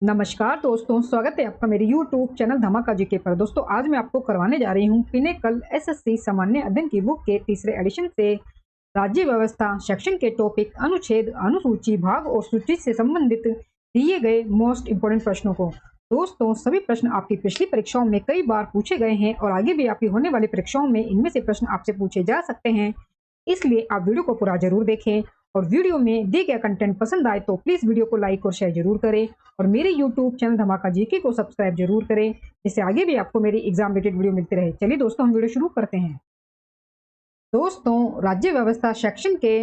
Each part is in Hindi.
नमस्कार दोस्तों, स्वागत है आपका मेरे YouTube चैनल धमाका जीके पर। दोस्तों आज मैं आपको करवाने जा रही हूँ पिनेकल एसएससी सामान्य अध्ययन की बुक के तीसरे एडिशन से राज्य व्यवस्था सेक्शन के टॉपिक अनुच्छेद, अनुसूची, भाग और सूची से संबंधित दिए गए मोस्ट इम्पोर्टेंट प्रश्नों को। दोस्तों सभी प्रश्न आपकी पिछली परीक्षाओं में कई बार पूछे गए हैं और आगे भी आपकी होने वाली परीक्षाओं में इनमें से प्रश्न आपसे पूछे जा सकते हैं। इसलिए आप वीडियो को पूरा जरूर देखें और वीडियो में दिए गया कंटेंट पसंद आए तो प्लीज वीडियो को लाइक और शेयर जरूर करें और मेरे यूट्यूब चैनल धमाका जीके को सब्सक्राइब जरूर करें, जिससे आगे भी आपको मेरी एग्जाम रिलेटेड वीडियो मिलती रहे। चलिए दोस्तों हम वीडियो शुरू करते हैं। दोस्तों राज्य व्यवस्था सेक्शन के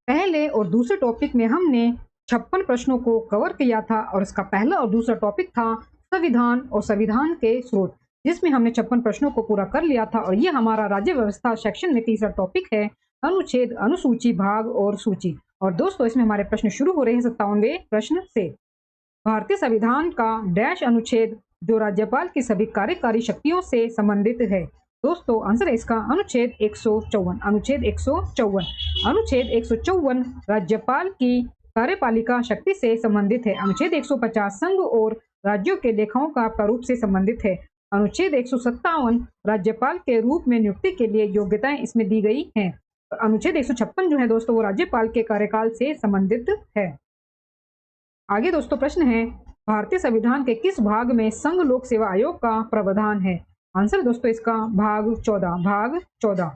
पहले और दूसरे टॉपिक में हमने 56 प्रश्नों को कवर किया था और इसका पहला और दूसरा टॉपिक था संविधान और संविधान के स्रोत, जिसमें हमने 56 प्रश्नों को पूरा कर लिया था। और ये हमारा राज्य व्यवस्था सेक्शन में तीसरा टॉपिक है अनुच्छेद, अनुसूची, भाग और सूची। और दोस्तों इसमें हमारे प्रश्न शुरू हो रहे हैं 57वें प्रश्न से। भारतीय संविधान का डैश अनुच्छेद जो राज्यपाल की सभी कार्यकारी शक्तियों से संबंधित है। दोस्तों आंसर है इसका अनुच्छेद 154। अनुच्छेद 154 अनुच्छेद 154 राज्यपाल की कार्यपालिका शक्ति से संबंधित है। अनुच्छेद 150 संघ और राज्यों के लेखाओं का प्रारूप से संबंधित है। अनुच्छेद 157 राज्यपाल के रूप में नियुक्ति के लिए योग्यताएं इसमें दी गई हैं। अनुच्छेद 156 जो है दोस्तों वो राज्यपाल के कार्यकाल से संबंधित है। आगे दोस्तों प्रश्न है, भारतीय संविधान के किस भाग में संघ लोक सेवा आयोग का प्रावधान है। आंसर दोस्तों इसका भाग 14। भाग 14।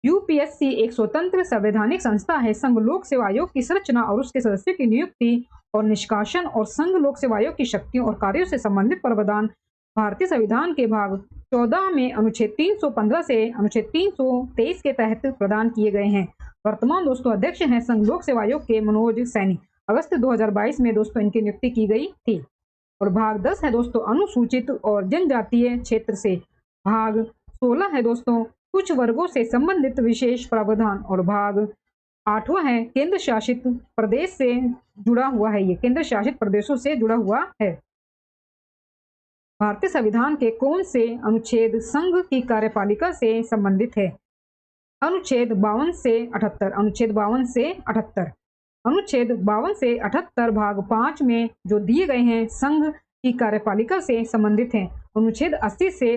यूपीएससी एक स्वतंत्र संवैधानिक संस्था है। संघ लोक सेवा आयोग की संरचना और उसके सदस्यों की नियुक्ति और निष्कासन और संघ लोक सेवा आयोग की शक्तियों और कार्यों से संबंधित प्रावधान भारतीय संविधान के भाग 14 में अनुच्छेद 315 से अनुच्छेद 323 के तहत प्रदान किए गए हैं। वर्तमान दोस्तों अध्यक्ष हैं संघ लोक सेवा आयोग के मनोज सैनी। अगस्त 2022 में दोस्तों इनकी नियुक्ति की गई थी। और भाग 10 है दोस्तों अनुसूचित और जनजातीय क्षेत्र से। भाग 16 है दोस्तों कुछ वर्गों से संबंधित विशेष प्रावधान। और भाग 8वां है केंद्र शासित प्रदेश से जुड़ा हुआ है। ये केंद्र शासित प्रदेशों से जुड़ा हुआ है। भारतीय संविधान के कौन से अनुच्छेद संघ की कार्यपालिका से संबंधित है। अनुच्छेद 52 से 78। अनुच्छेद 52 से 78। अनुच्छेद 52 से 78 भाग 5 में जो दिए गए हैं संघ की कार्यपालिका से संबंधित हैं। अनुच्छेद 80 से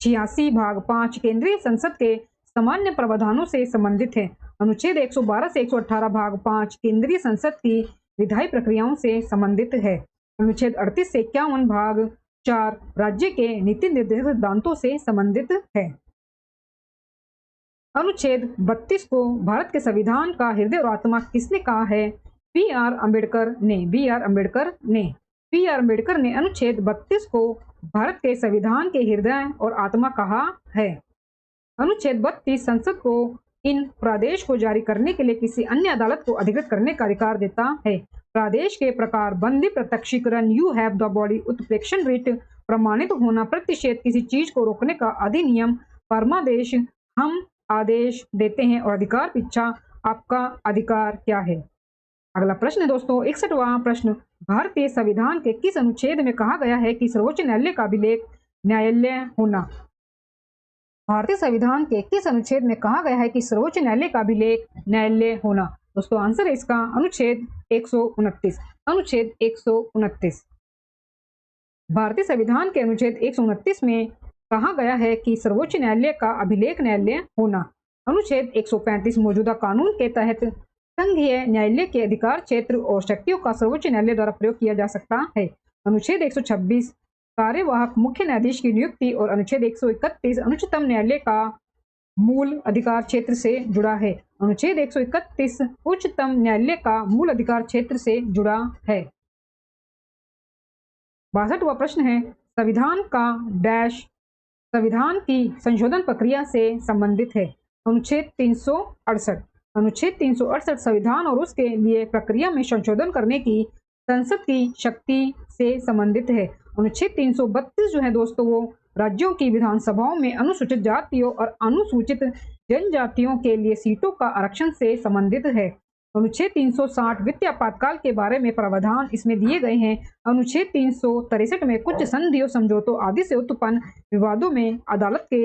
86 भाग 5 केंद्रीय संसद के सामान्य प्रावधानों से संबंधित है। अनुच्छेद 112 से 118 भाग 5 केंद्रीय संसद की विधायी प्रक्रियाओं से संबंधित है। अनुच्छेद 38 से 51 भाग 4 राज्य के नीति निर्देशक सिद्धांतों से संबंधित है। अनुच्छेद 32 को भारत के संविधान का हृदय और आत्मा किसने कहा है। बी आर अम्बेडकर ने। बी आर अम्बेडकर ने। बी आर अम्बेडकर ने अनुच्छेद 32 को भारत के संविधान के हृदय और आत्मा कहा है। अनुच्छेद 32 संसद को इन प्रादेश को जारी करने के लिए किसी अन्य अदालत को अधिकृत करने का अधिकार देता है। प्रादेश के प्रकार, बंदी, प्रत्यक्षीकरण, यू हैव द बॉडी, उत्प्रेक्षण रीट, प्रमाणित होना, प्रतिषेध, किसी चीज को रोकने का अधिनियम, परमादेश, हम आदेश देते हैं और अधिकार पीछा आपका अधिकार क्या है। अगला प्रश्न है दोस्तों 61वां प्रश्न, भारतीय संविधान के किस अनुच्छेद में कहा गया है कि सर्वोच्च न्यायालय का अभिलेख न्यायालय होना। भारतीय संविधान के किस अनुच्छेद में कहा गया है कि सर्वोच्च न्यायालय का अभिलेख न्यायालय होना। दोस्तों आंसर है इसका अनुच्छेद 129। अनुच्छेद 129। भारतीय संविधान के अनुच्छेद 129 में कहा गया है कि सर्वोच्च न्यायालय का अभिलेख न्यायालय होना। अनुच्छेद 135 मौजूदा कानून के तहत संघीय न्यायालय के अधिकार क्षेत्र और शक्तियों का सर्वोच्च न्यायालय द्वारा प्रयोग किया जा सकता है। अनुच्छेद 126 कार्यवाहक मुख्य न्यायाधीश की नियुक्ति और अनुच्छेद 131 उच्चतम न्यायालय का मूल अधिकार क्षेत्र से जुड़ा है। अनुच्छेद 131 उच्चतम न्यायालय का मूल अधिकार क्षेत्र से जुड़ा है। 62वां प्रश्न है, संविधान का डैश संविधान की संशोधन प्रक्रिया से संबंधित है। अनुच्छेद 368। अनुच्छेद 368 संविधान और उसके लिए प्रक्रिया में संशोधन करने की संसद की शक्ति से संबंधित है। अनुच्छेद 332 जो है दोस्तों वो राज्यों की विधानसभाओं में अनुसूचित जातियों और अनुसूचित जनजातियों के लिए सीटों का आरक्षण से संबंधित है। अनुच्छेद 360 वित्तीय आपातकाल के बारे में प्रावधान इसमें दिए गए हैं। अनुच्छेद 363 में कुछ संधियों, समझौतों आदि से उत्पन्न विवादों में अदालत के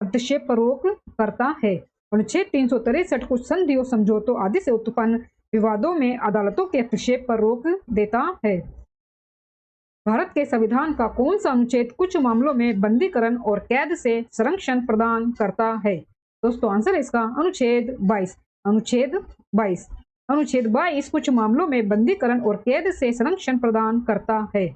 हस्तक्षेप पर रोक करता है। अनुच्छेद 363 कुछ संधियों, समझौतों आदि से उत्पन्न विवादों में अदालतों के हस्तक्षेप पर रोक देता है। भारत के संविधान का कौन सा अनुच्छेद कुछ मामलों में बंदीकरण और कैद से संरक्षण प्रदान करता है? दोस्तों आंसर है इसका अनुच्छेद 22। अनुच्छेद 22। अनुच्छेद 22 कुछ मामलों में बंदीकरण और कैद से संरक्षण प्रदान करता है।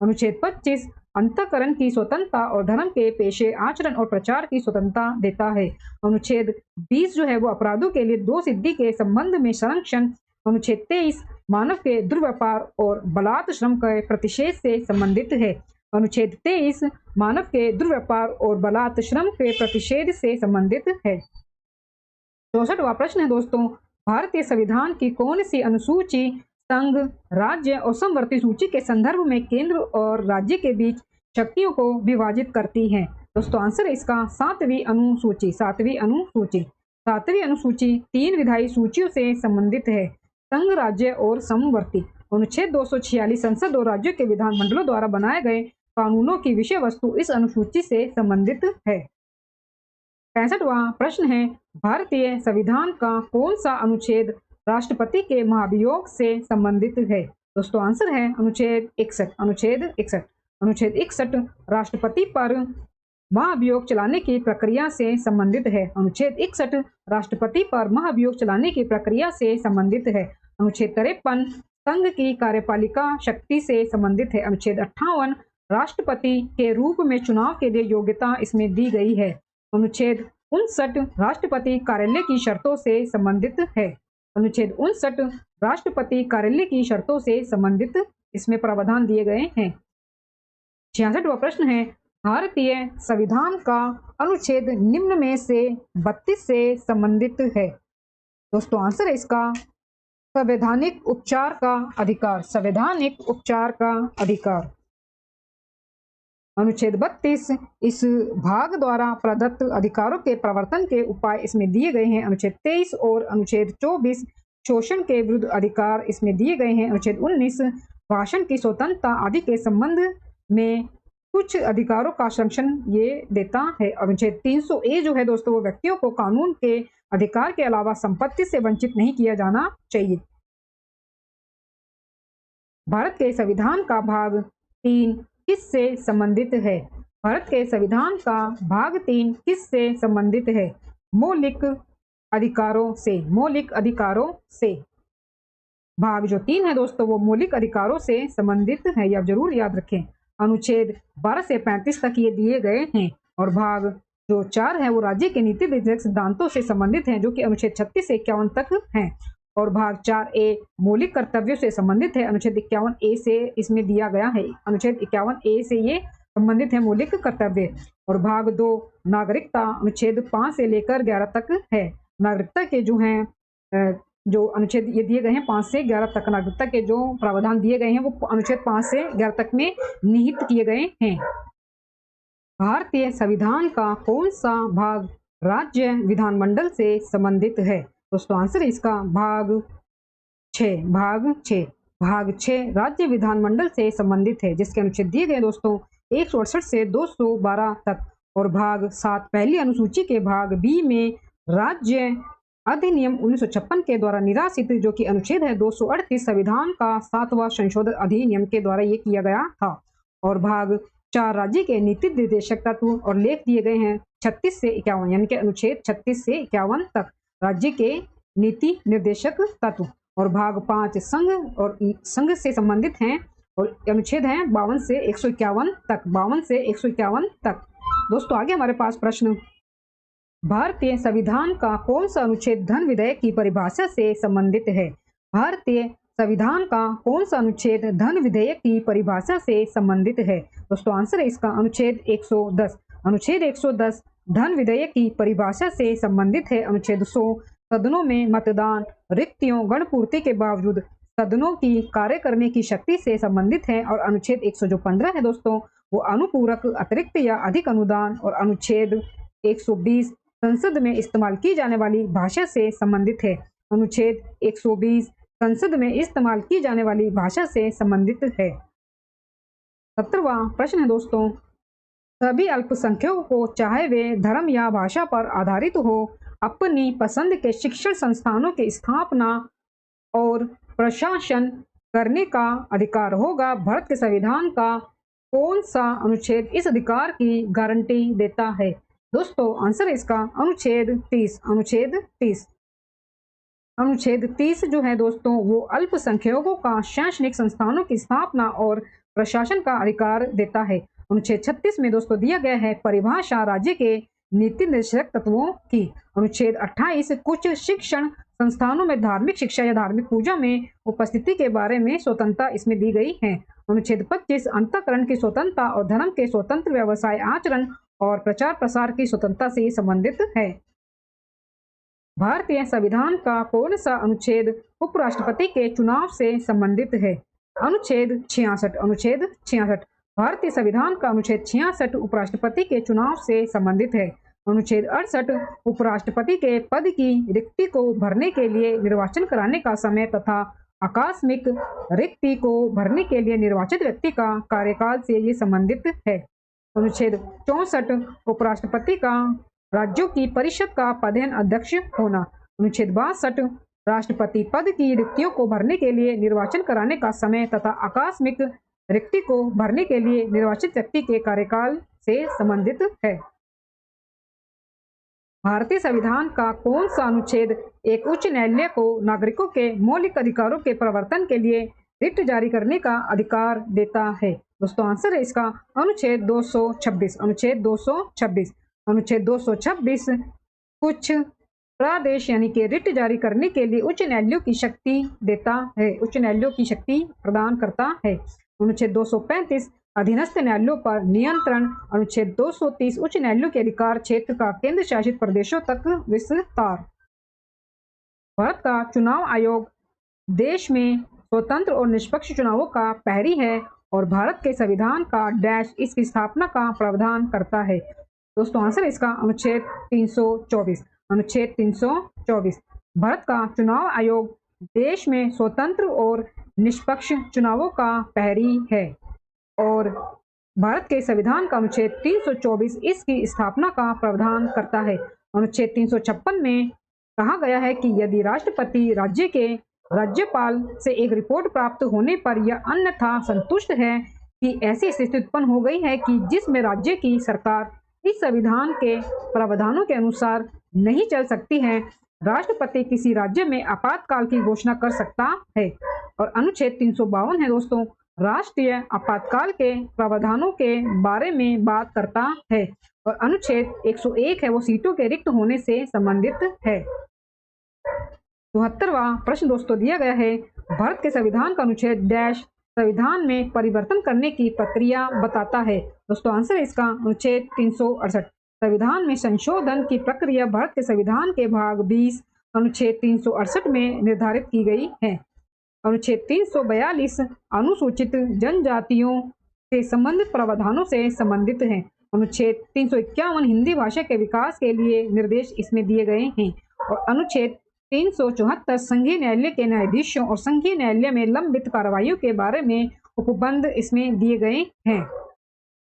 अनुच्छेद 25 अंतःकरण की स्वतंत्रता और धर्म के पेशे आचरण और प्रचार की स्वतंत्रता देता है। अनुच्छेद 20 जो है वो अपराधों के लिए दो सिद्धि के संबंध में संरक्षण। अनुच्छेद 23 मानव के दुर्व्यापार और बलात् श्रम के प्रतिषेध से संबंधित है। अनुच्छेद 23 मानव के दुर्व्यापार और बलात् श्रम के प्रतिषेध से संबंधित है। 64वां प्रश्न है दोस्तों, भारतीय संविधान की कौन सी अनुसूची संघ, राज्य और समवर्ती सूची के संदर्भ में केंद्र और राज्य के बीच शक्तियों को विभाजित करती है? दोस्तों आंसर है इसका 7वीं अनुसूची। 7वीं अनुसूची। 7वीं अनुसूची 3 विधायी सूचियों से संबंधित है, संघ, राज्य और समवर्ती। अनुच्छेद 246 संसद और राज्यों के विधानमंडलों द्वारा बनाए गए कानूनों की विषय वस्तु इस अनुसूची से संबंधित है। 65वां प्रश्न है, भारतीय संविधान का कौन सा अनुच्छेद राष्ट्रपति के महाभियोग से संबंधित है? दोस्तों आंसर है अनुच्छेद 61। अनुच्छेद 61। अनुच्छेद 61 राष्ट्रपति पर महाभियोग चलाने की प्रक्रिया से संबंधित है। अनुच्छेद 61 राष्ट्रपति पर महाभियोग चलाने की प्रक्रिया से संबंधित है। अनुच्छेद 53 संघ की कार्यपालिका शक्ति से संबंधित है। अनुच्छेद 58 राष्ट्रपति के रूप में चुनाव के लिए योग्यता इसमें दी गई है। अनुच्छेद 59 राष्ट्रपति कार्यालय की शर्तों से संबंधित है। अनुच्छेद 59 राष्ट्रपति कार्यालय की शर्तों से संबंधित इसमें प्रावधान दिए गए हैं। 66वां प्रश्न है, भारतीय संविधान का अनुच्छेद निम्न में से 32 से संबंधित है? दोस्तों आंसर है इसका संवैधानिक उपचार का अधिकार। संवैधानिक उपचार का अधिकार। अनुच्छेद 32 इस भाग द्वारा प्रदत्त अधिकारों के प्रवर्तन के उपाय इसमें दिए गए हैं। अनुच्छेद 23 और अनुच्छेद 24 शोषण के विरुद्ध अधिकार इसमें दिए गए हैं। अनुच्छेद 19 भाषण की स्वतंत्रता आदि के संबंध में कुछ अधिकारों का संरक्षण ये देता है। अनुच्छेद 300A जो है दोस्तों वो व्यक्तियों को कानून के अधिकार के अलावा संपत्ति से वंचित नहीं किया जाना चाहिए। भारत के संविधान का भाग 3 किससे संबंधित है? भारत के संविधान का भाग 3 किससे संबंधित है? मौलिक अधिकारों से। मौलिक अधिकारों से। भाग जो 3 है दोस्तों वो मौलिक अधिकारों से संबंधित है, ये आप जरूर याद रखें। अनुच्छेद 12 से 35 तक ये दिए गए हैं और भाग जो 4 है वो राज्य के नीति निर्देशक सिद्धांतों से संबंधित हैं जो कि अनुच्छेद 36 से 51 तक हैं। और भाग 4A मौलिक कर्तव्यों से संबंधित है। अनुच्छेद 51A से इसमें दिया गया है। अनुच्छेद 51A से ये संबंधित है मौलिक कर्तव्य। और भाग 2 नागरिकता अनुच्छेद 5 से लेकर 11 तक है। नागरिकता के जो हैं जो अनुच्छेद ये दिए गए हैं 5 से 11 तक, नागरिकता के जो प्रावधान दिए गए हैं वो अनुच्छेद 5 से 11 तक में निहित किए गए हैं। भारतीय संविधान का कौन सा भाग राज्य विधानमंडल से संबंधित है? दोस्तों आंसर है इसका भाग 6। भाग 6। भाग 6 राज्य विधानमंडल से संबंधित है जिसके अनुच्छेद दिए गए दोस्तों 168 से 212 तक। और भाग 7 पहली अनुसूची के भाग बी में राज्य अधिनियम 1956 के द्वारा निराशित जो कि अनुच्छेद है 238 संविधान का 7वां संशोधन अधिनियम के द्वारा ये किया गया था। और भाग 4 राज्य के नीति निर्देशक तत्व और लेख दिए गए हैं 36 से 51 यानी कि अनुच्छेद 36 से 51 तक राज्य के नीति निर्देशक तत्व। और भाग 5 संघ और संघ से संबंधित हैं और अनुच्छेद हैं 52 से 151 तक। 52 से 151 तक। दोस्तों आगे हमारे पास प्रश्न, भारतीय संविधान का कौन सा अनुच्छेद धन विधेयक की परिभाषा से संबंधित है? भारतीय संविधान का कौन सा अनुच्छेद धन विधेयक की परिभाषा से संबंधित है? दोस्तों आंसर है इसका अनुच्छेद 110। अनुच्छेद 110 धन विधेयक की परिभाषा से संबंधित है। अनुच्छेद 100 सदनों में मतदान, रिक्तियों, गणपूर्ति के बावजूद सदनों की कार्य करने की शक्ति से संबंधित है। और अनुच्छेद 115 है दोस्तों वो अनुपूरक, अतिरिक्त या अधिक अनुदान। और अनुच्छेद 120 संसद में इस्तेमाल की जाने वाली भाषा से संबंधित है। अनुच्छेद 120 संसद में इस्तेमाल की जाने वाली भाषा से संबंधित है। 17वां प्रश्न है दोस्तों, सभी अल्पसंख्यकों को चाहे वे धर्म या भाषा पर आधारित हो अपनी पसंद के शिक्षण संस्थानों की स्थापना और प्रशासन करने का अधिकार होगा। भारत के संविधान का कौन सा अनुच्छेद इस अधिकार की गारंटी देता है? दोस्तों आंसर है इसका अनुच्छेद 30। अनुच्छेद 30 जो है दोस्तों वो अल्पसंख्यकों का शैक्षणिक संस्थानों की स्थापना और प्रशासन का अधिकार देता है। अनुच्छेद 36 में दोस्तों दिया गया है परिभाषा राज्य के नीति निर्देशक तत्वों की। अनुच्छेद 28 कुछ शिक्षण संस्थानों में धार्मिक शिक्षा या धार्मिक पूजा में उपस्थिति के बारे में स्वतंत्रता इसमें दी गई है। अनुच्छेद 25 अंतःकरण की स्वतंत्रता और धर्म के स्वतंत्र व्यवसाय आचरण और प्रचार प्रसार की स्वतंत्रता से संबंधित है। भारतीय संविधान का कौन सा अनुच्छेद उपराष्ट्रपति के चुनाव से संबंधित है? अनुच्छेद 66। भारतीय संविधान का अनुच्छेद 66 उपराष्ट्रपति के चुनाव से संबंधित है। अनुच्छेद 68 उपराष्ट्रपति के पद की रिक्ति को भरने के लिए निर्वाचन कराने का समय तथा आकस्मिक रिक्ति को भरने के लिए निर्वाचित व्यक्ति का कार्यकाल से ये संबंधित है। अनुच्छेद 64 उपराष्ट्रपति का राज्यों की परिषद का पदेन अध्यक्ष होना। अनुच्छेद 62 राष्ट्रपति पद की रिक्तियों को भरने के लिए निर्वाचन कराने का समय तथा आकस्मिक रिक्ति को भरने के लिए निर्वाचित व्यक्ति के कार्यकाल से संबंधित है। भारतीय संविधान का कौन सा अनुच्छेद एक उच्च न्यायालय को नागरिकों के मौलिक अधिकारों के प्रवर्तन के लिए रिट जारी करने का अधिकार देता है? दोस्तों आंसर है इसका अनुच्छेद 226। अनुच्छेद 226 कुछ प्रदेश यानी कि रिट जारी करने के लिए उच्च न्यायालयों की शक्ति देता है, उच्च न्यायालयों की शक्ति प्रदान करता है। अनुच्छेद 235 अधीनस्थ न्यायालयों पर नियंत्रण। अनुच्छेद 230 उच्च न्यायालयों के अधिकार क्षेत्र का केंद्र शासित प्रदेशों तक विस्तार। भारत का चुनाव आयोग देश में स्वतंत्र और निष्पक्ष चुनावों का प्रहरी है और भारत के संविधान का डैश इसकी स्थापना का प्रावधान करता है। दोस्तों आंसर इसका अनुच्छेद 324। अनुच्छेद 324 भारत का चुनाव आयोग देश में स्वतंत्र और निष्पक्ष चुनावों का प्रहरी है और भारत के संविधान का अनुच्छेद 324 इसकी स्थापना का प्रावधान करता है। अनुच्छेद 356 में कहा गया है कि यदि राष्ट्रपति राज्य के राज्यपाल से एक रिपोर्ट प्राप्त होने पर यह अन्यथा संतुष्ट है कि ऐसी स्थिति उत्पन्न हो गई है कि जिसमें राज्य की सरकार इस संविधान के प्रावधानों के अनुसार नहीं चल सकती है, राष्ट्रपति किसी राज्य में आपातकाल की घोषणा कर सकता है। और अनुच्छेद 352 है दोस्तों राष्ट्रीय आपातकाल के प्रावधानों के बारे में बात करता है और अनुच्छेद 101 है वो सीटों के रिक्त होने से संबंधित है। 74वां प्रश्न दोस्तों दिया गया है भारत के संविधान का अनुच्छेद डैश संविधान में परिवर्तन करने की प्रक्रिया बताता है। दोस्तों आंसर है इसका अनुच्छेद 368। संविधान में संशोधन की प्रक्रिया भारत के संविधान के भाग 20 अनुच्छेद 368 में निर्धारित की गई है। अनुच्छेद 342 अनुसूचित जनजातियों से संबंधित प्रावधानों से संबंधित है। अनुच्छेद 351 हिंदी भाषा के विकास के लिए निर्देश इसमें दिए गए हैं और अनुच्छेद 374 संघीय न्यायालय के न्यायाधीशों और संघीय न्यायालय में लंबित कार्रवाइयों के बारे में उपबंध इसमें दिए गए हैं।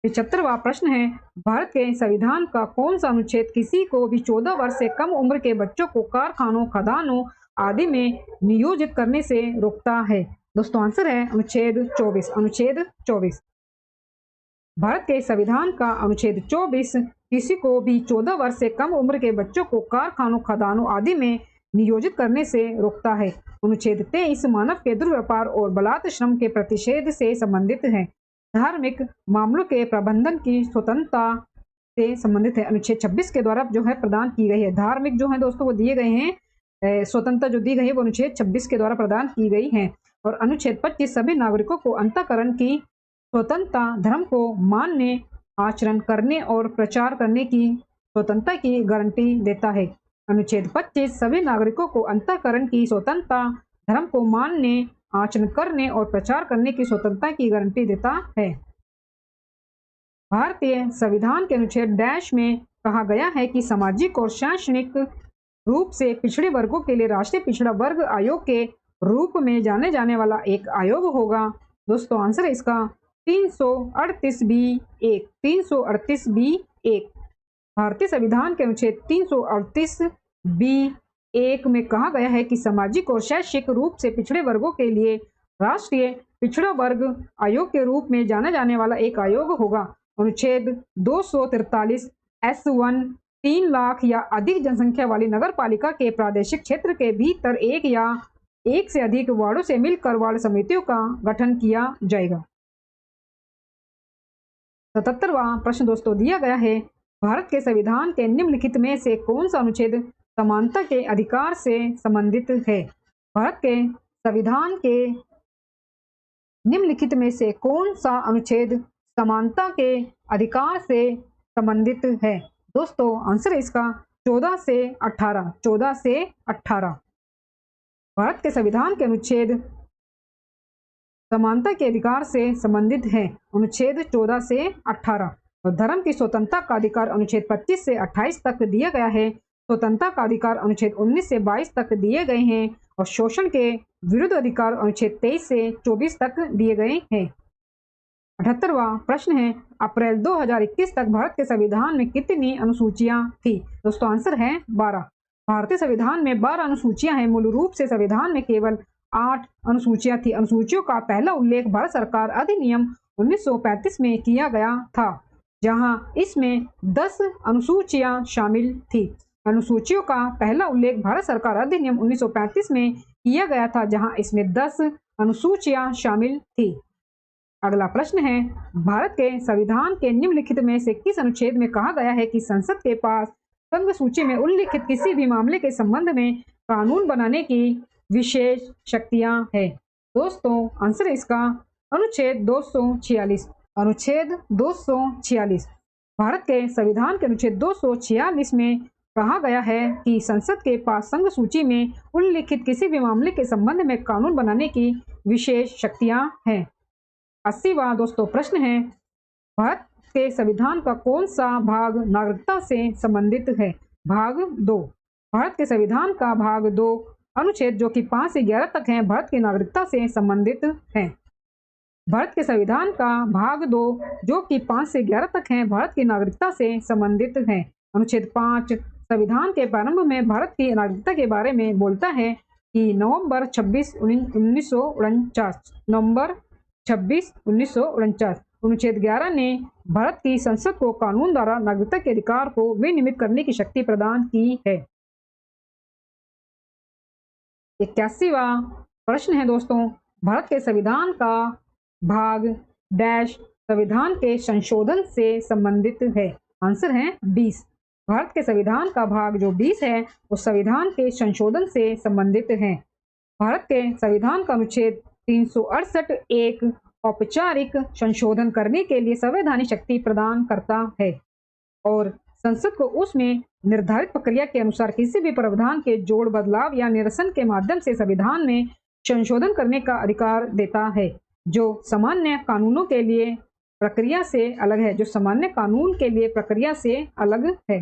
75वां प्रश्न है भारत के संविधान का कौन सा अनुच्छेद किसी को भी 14 वर्ष से कम उम्र के बच्चों को कारखानों खदानों आदि में नियोजित करने से रोकता है? दोस्तों आंसर है अनुच्छेद 24। अनुच्छेद 24 भारत के संविधान का अनुच्छेद 24 किसी को भी 14 वर्ष से कम उम्र के बच्चों को कारखानों खदानों आदि में नियोजित करने से रोकता है। अनुच्छेद 23 मानव के दुर्व्यापार और बलात् श्रम के प्रतिषेध से संबंधित है। धार्मिक मामलों के प्रबंधन की स्वतंत्रता से संबंधित है। अनुच्छेद 26 के द्वारा जो है प्रदान की गई है। धार्मिक जो है दोस्तों वो दिए गए हैं, स्वतंत्रता जो दी गई है वो अनुच्छेद 26 के द्वारा प्रदान की गई है। और अनुच्छेद 25 सभी नागरिकों को अंतःकरण की स्वतंत्रता, धर्म को मानने, आचरण करने और प्रचार करने की स्वतंत्रता की गारंटी देता है। अनुच्छेद 25 सभी नागरिकों को अंतःकरण की स्वतंत्रता, धर्म को मानने, आचरण करने और प्रचार करने की स्वतंत्रता की गारंटी देता है। भारतीय संविधान के अनुच्छेद डैश में कहा गया है कि सामाजिक और शैक्षणिक रूप से पिछड़े वर्गों के लिए राष्ट्रीय पिछड़ा वर्ग आयोग के रूप में जाने जाने वाला एक आयोग होगा। दोस्तों आंसर है इसका 338B1। 338B1 भारतीय संविधान के अनुच्छेद 338B1 में कहा गया है कि सामाजिक और शैक्षिक रूप से पिछड़े वर्गों के लिए राष्ट्रीय पिछड़ा वर्ग आयोग के रूप में जाना जाने वाला एक आयोग होगा। अनुच्छेद 243 S1 3 लाख या अधिक जनसंख्या वाली नगर पालिका के प्रादेशिक क्षेत्र के भीतर एक या एक से अधिक वार्डों से मिलकर वार्ड समितियों का गठन किया जाएगा। 77वां प्रश्न दोस्तों दिया गया है, भारत के संविधान के निम्नलिखित में से कौन सा अनुच्छेद समानता के अधिकार से संबंधित है? भारत के संविधान के निम्नलिखित में से कौन सा अनुच्छेद समानता के अधिकार से संबंधित है? दोस्तों आंसर है इसका 14 से 18। 14 से 18 भारत के संविधान के अनुच्छेद समानता के अधिकार से संबंधित है। अनुच्छेद 14 से 18 और धर्म की स्वतंत्रता का अधिकार अनुच्छेद 25 से 28 तक दिया गया है। स्वतंत्रता का अधिकार अनुच्छेद 19 से 22 तक दिए गए हैं और शोषण के विरुद्ध अधिकार अनुच्छेद 23 से 24 तक दिए गए हैं। 78वां प्रश्न है, अप्रैल 2021 तक भारत के संविधान में कितनी अनुसूचियां थी? दोस्तों आंसर है 12। भारतीय संविधान में 12 अनुसूचियां हैं। मूल रूप से संविधान में केवल 8 अनुसूचियां थी। अनुसूचियों का पहला उल्लेख भारत सरकार अधिनियम 1935 में किया गया था, जहां इसमें 10 अनुसूचियां शामिल थी। अनुसूचियों का पहला उल्लेख भारत सरकार अधिनियम 1935 में किया गया था, जहां इसमें 10 अनुसूचियां शामिल थी। अगला प्रश्न है, भारत के संविधान के निम्नलिखित में से किस अनुच्छेद में कहा गया है कि संसद के पास संघ सूची में उल्लिखित किसी भी मामले के संबंध में कानून बनाने की विशेष शक्तियां हैं? दोस्तों आंसर है इसका अनुच्छेद 246। अनुच्छेद 246 भारत के संविधान के अनुच्छेद 246 में कहा गया है कि संसद के पास संघ सूची में उल्लिखित किसी भी मामले के संबंध में कानून बनाने की विशेष शक्तियां हैं। 80वां दोस्तों प्रश्न है, भारत के संविधान का कौन सा भाग नागरिकता से संबंधित है? भाग 2। भारत के संविधान का भाग 2 अनुच्छेद जो कि 5 से 11 तक है, भारत की नागरिकता से संबंधित है। भारत के संविधान का भाग 2 जो कि 5 से 11 तक है, भारत की नागरिकता से संबंधित है। अनुच्छेद 5 संविधान के प्रारंभ में भारत की नागरिकता के बारे में बोलता है कि नवंबर 26, 1949 नवंबर 26, 1949। अनुच्छेद 11 ने भारत की संसद को कानून द्वारा नागरिकता के अधिकार को विनियमित करने की शक्ति प्रदान की है। 81वां प्रश्न है दोस्तों, भारत के संविधान का भाग डैश संविधान के संशोधन से संबंधित है? आंसर है 20। भारत के संविधान का भाग जो 20 है वो संविधान के संशोधन से संबंधित है। भारत के संविधान का अनुच्छेद 368 एक औपचारिक संशोधन करने के लिए संवैधानिक शक्ति प्रदान करता है और संसद को उसमें निर्धारित प्रक्रिया के अनुसार किसी भी प्रावधान के जोड़ बदलाव या निरसन के माध्यम से संविधान में संशोधन करने का अधिकार देता है, जो सामान्य कानूनों के लिए प्रक्रिया से अलग है। जो सामान्य कानून के लिए प्रक्रिया से अलग है।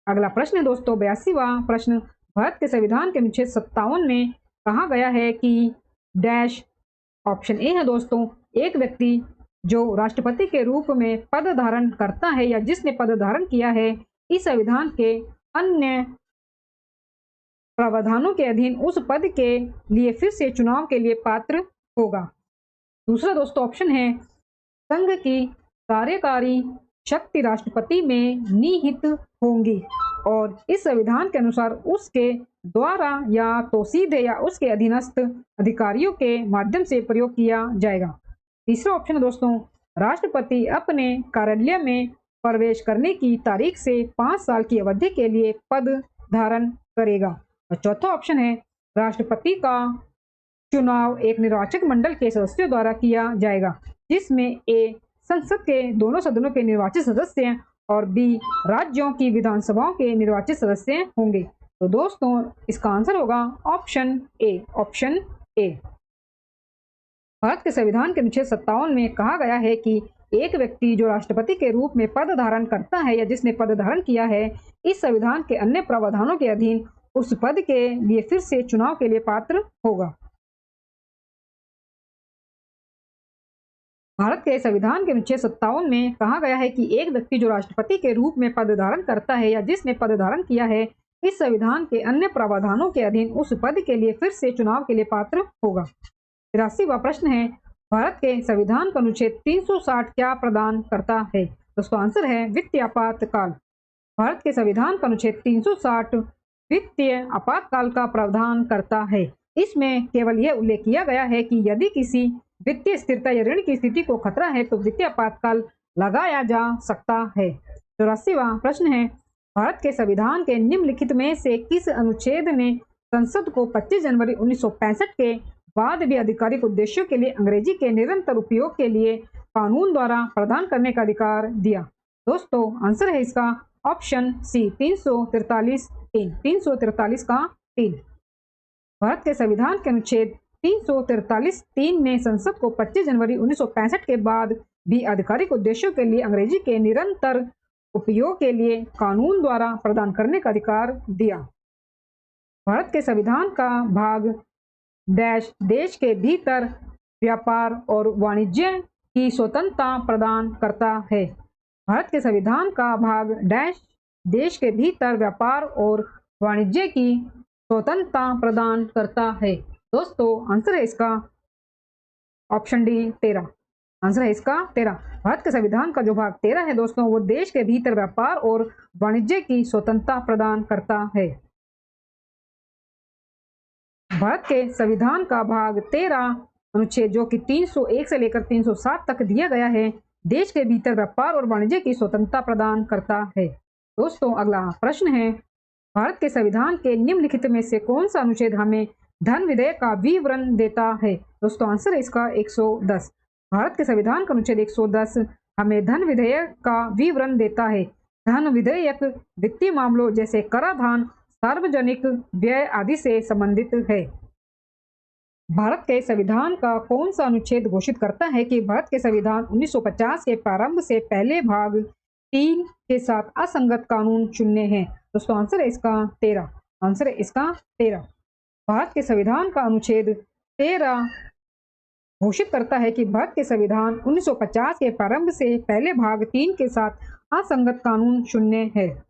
अगला प्रश्न है दोस्तों 82वां प्रश्न, भारत के संविधान के अनुच्छेद 57 में कहा गया है कि डैश ऑप्शन ए है दोस्तों, एक व्यक्ति जो राष्ट्रपति के रूप में पद धारण करता है या जिसने पद धारण किया है इस संविधान के अन्य प्रावधानों के अधीन उस पद के लिए फिर से चुनाव के लिए पात्र होगा। दूसरा दोस्तों ऑप्शन है, संघ की कार्यकारी शक्ति राष्ट्रपति में निहित होंगी और इस संविधान के अनुसार उसके द्वारा या तो सीधे या उसके अधीनस्थ अधिकारियों के माध्यम से प्रयोग किया जाएगा। तीसरा ऑप्शन है दोस्तों, राष्ट्रपति अपने कार्यालय में प्रवेश करने की तारीख से 5 साल की अवधि के लिए पद धारण करेगा। और चौथा ऑप्शन है, राष्ट्रपति का चुनाव एक निर्वाचक मंडल के सदस्यों द्वारा किया जाएगा, जिसमें ए संसद के दोनों सदनों के निर्वाचित सदस्य और बी राज्यों की विधानसभाओं के निर्वाचित सदस्य होंगे। तो दोस्तों इसका आंसर होगा option A. Option A. Bharat के संविधान के अनुच्छेद 57 में कहा गया है कि एक व्यक्ति जो राष्ट्रपति के रूप में पद धारण करता है या जिसने पद धारण किया है इस संविधान के अन्य प्रावधानों के अधीन उस पद के लिए फिर से चुनाव के लिए पात्र होगा। भारत के संविधान के अनुच्छेद 57 में कहा गया है कि एक व्यक्ति जो राष्ट्रपति के रूप में पद धारण करता है या जिसने पद धारण किया है इस संविधान के अन्य प्रावधानों के अधीन उस पद के लिए फिर से चुनाव के लिए पात्र होगा। 83वां प्रश्न है, भारत के संविधान का अनुच्छेद 360 क्या प्रदान करता है? दोस्तों आंसर है वित्तीय आपातकाल। भारत के संविधान का अनुच्छेद 360 वित्तीय आपातकाल का प्रावधान करता है। इसमें केवल यह उल्लेख किया गया है कि यदि किसी वित्तीय स्थिरता या ऋण की स्थिति को खतरा है तो वित्तीय आपातकाल लगाया जा सकता है। 84वां प्रश्न है, भारत के संविधान के निम्नलिखित में से किस अनुच्छेद ने संसद को 25 जनवरी 1965 के बाद भी आधिकारिक उद्देश्यों के लिए अंग्रेजी के निरंतर उपयोग के लिए कानून द्वारा प्रदान करने का अधिकार दिया? दोस्तों आंसर है इसका ऑप्शन सी 343 का 3। भारत के संविधान के अनुच्छेद 343(3) ने संसद को 25 जनवरी 1965 के बाद भी आधिकारिक उद्देश्यों के लिए अंग्रेजी के निरंतर उपयोग के लिए कानून द्वारा प्रदान करने का अधिकार दिया। भारत के संविधान का भाग डैश देश के भीतर व्यापार और वाणिज्य की स्वतंत्रता प्रदान करता है। भारत के संविधान का भाग डैश देश के भीतर व्यापार और वाणिज्य की स्वतंत्रता प्रदान करता है। दोस्तों आंसर है इसका ऑप्शन डी 13। आंसर है इसका 13। भारत के संविधान का जो भाग 13 है दोस्तों, वो देश के भीतर व्यापार और वाणिज्य की स्वतंत्रता प्रदान करता है। भारत के संविधान का भाग 13 अनुच्छेद जो कि 301 से लेकर 307 तक दिया गया है, देश के भीतर व्यापार और वाणिज्य की स्वतंत्रता प्रदान करता है। दोस्तों अगला प्रश्न है, भारत के संविधान के निम्नलिखित में से कौन सा अनुच्छेद हमें धन विधेयक का विवरण देता है? दोस्तों आंसर है इसका 110। भारत के संविधान का अनुच्छेद 110 हमें धन विधेयक का विवरण देता है। धन विधेयक वित्तीय मामलों जैसे कराधान, सार्वजनिक व्यय आदि से संबंधित है। भारत के संविधान का कौन सा अनुच्छेद घोषित करता है कि भारत के संविधान 1950 के प्रारंभ से पहले भाग 3 के साथ असंगत कानून शून्य है? दोस्तों आंसर है इसका 13। आंसर है इसका 13। भारत के संविधान का अनुच्छेद 13 घोषित करता है कि भारत के संविधान 1950 के प्रारंभ से पहले भाग 3 के साथ असंगत कानून शून्य है।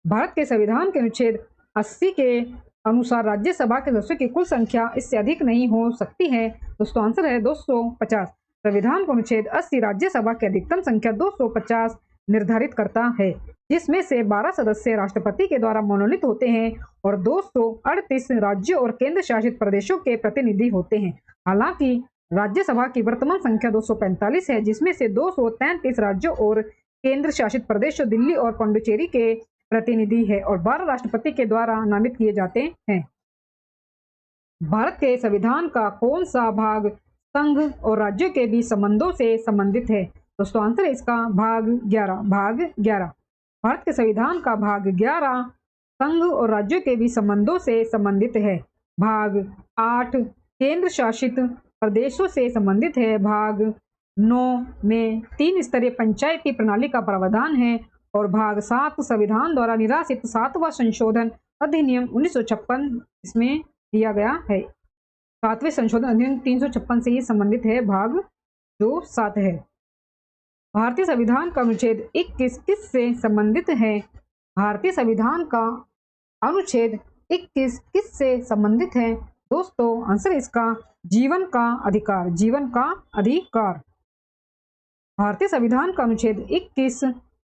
भारत के संविधान के अनुच्छेद 80 के अनुसार राज्यसभा के सदस्यों की कुल संख्या इससे अधिक नहीं हो सकती है। दोस्तों आंसर है 250। संविधान को अनुच्छेद 80 राज्यसभा की अधिकतम संख्या 250 निर्धारित करता है, जिसमें से 12 सदस्य राष्ट्रपति के द्वारा मनोनीत होते हैं और 238 राज्यों और केंद्र शासित प्रदेशों के प्रतिनिधि होते हैं। हालांकि राज्यसभा की वर्तमान संख्या 245 है, जिसमें से 233 राज्यों और केंद्र शासित प्रदेशों दिल्ली और पुडुचेरी के प्रतिनिधि है और 12 राष्ट्रपति के द्वारा नामित किए जाते हैं। भारत के संविधान का कौन सा भाग संघ और राज्यों के बीच संबंधों से संबंधित है? दोस्तों आंसर है इसका भाग 11। भाग 11। भारत के संविधान का भाग 11 संघ और राज्यों के बीच संबंधों से संबंधित है। भाग 8 केंद्र शासित प्रदेशों से संबंधित है। भाग 9 में 3 स्तरीय पंचायती प्रणाली का प्रावधान है और भाग 7 संविधान द्वारा निराशित 7वां संशोधन अधिनियम 1956 इसमें दिया गया है। 7वें संशोधन अधिनियम 356 से ये संबंधित है। भाग जो 7 है। भारतीय संविधान का अनुच्छेद 21 किससे संबंधित है? भारतीय संविधान का अनुच्छेद 21 किससे संबंधित है? दोस्तों आंसर इसका जीवन का अधिकार। जीवन का अधिकार। भारतीय संविधान का अनुच्छेद 21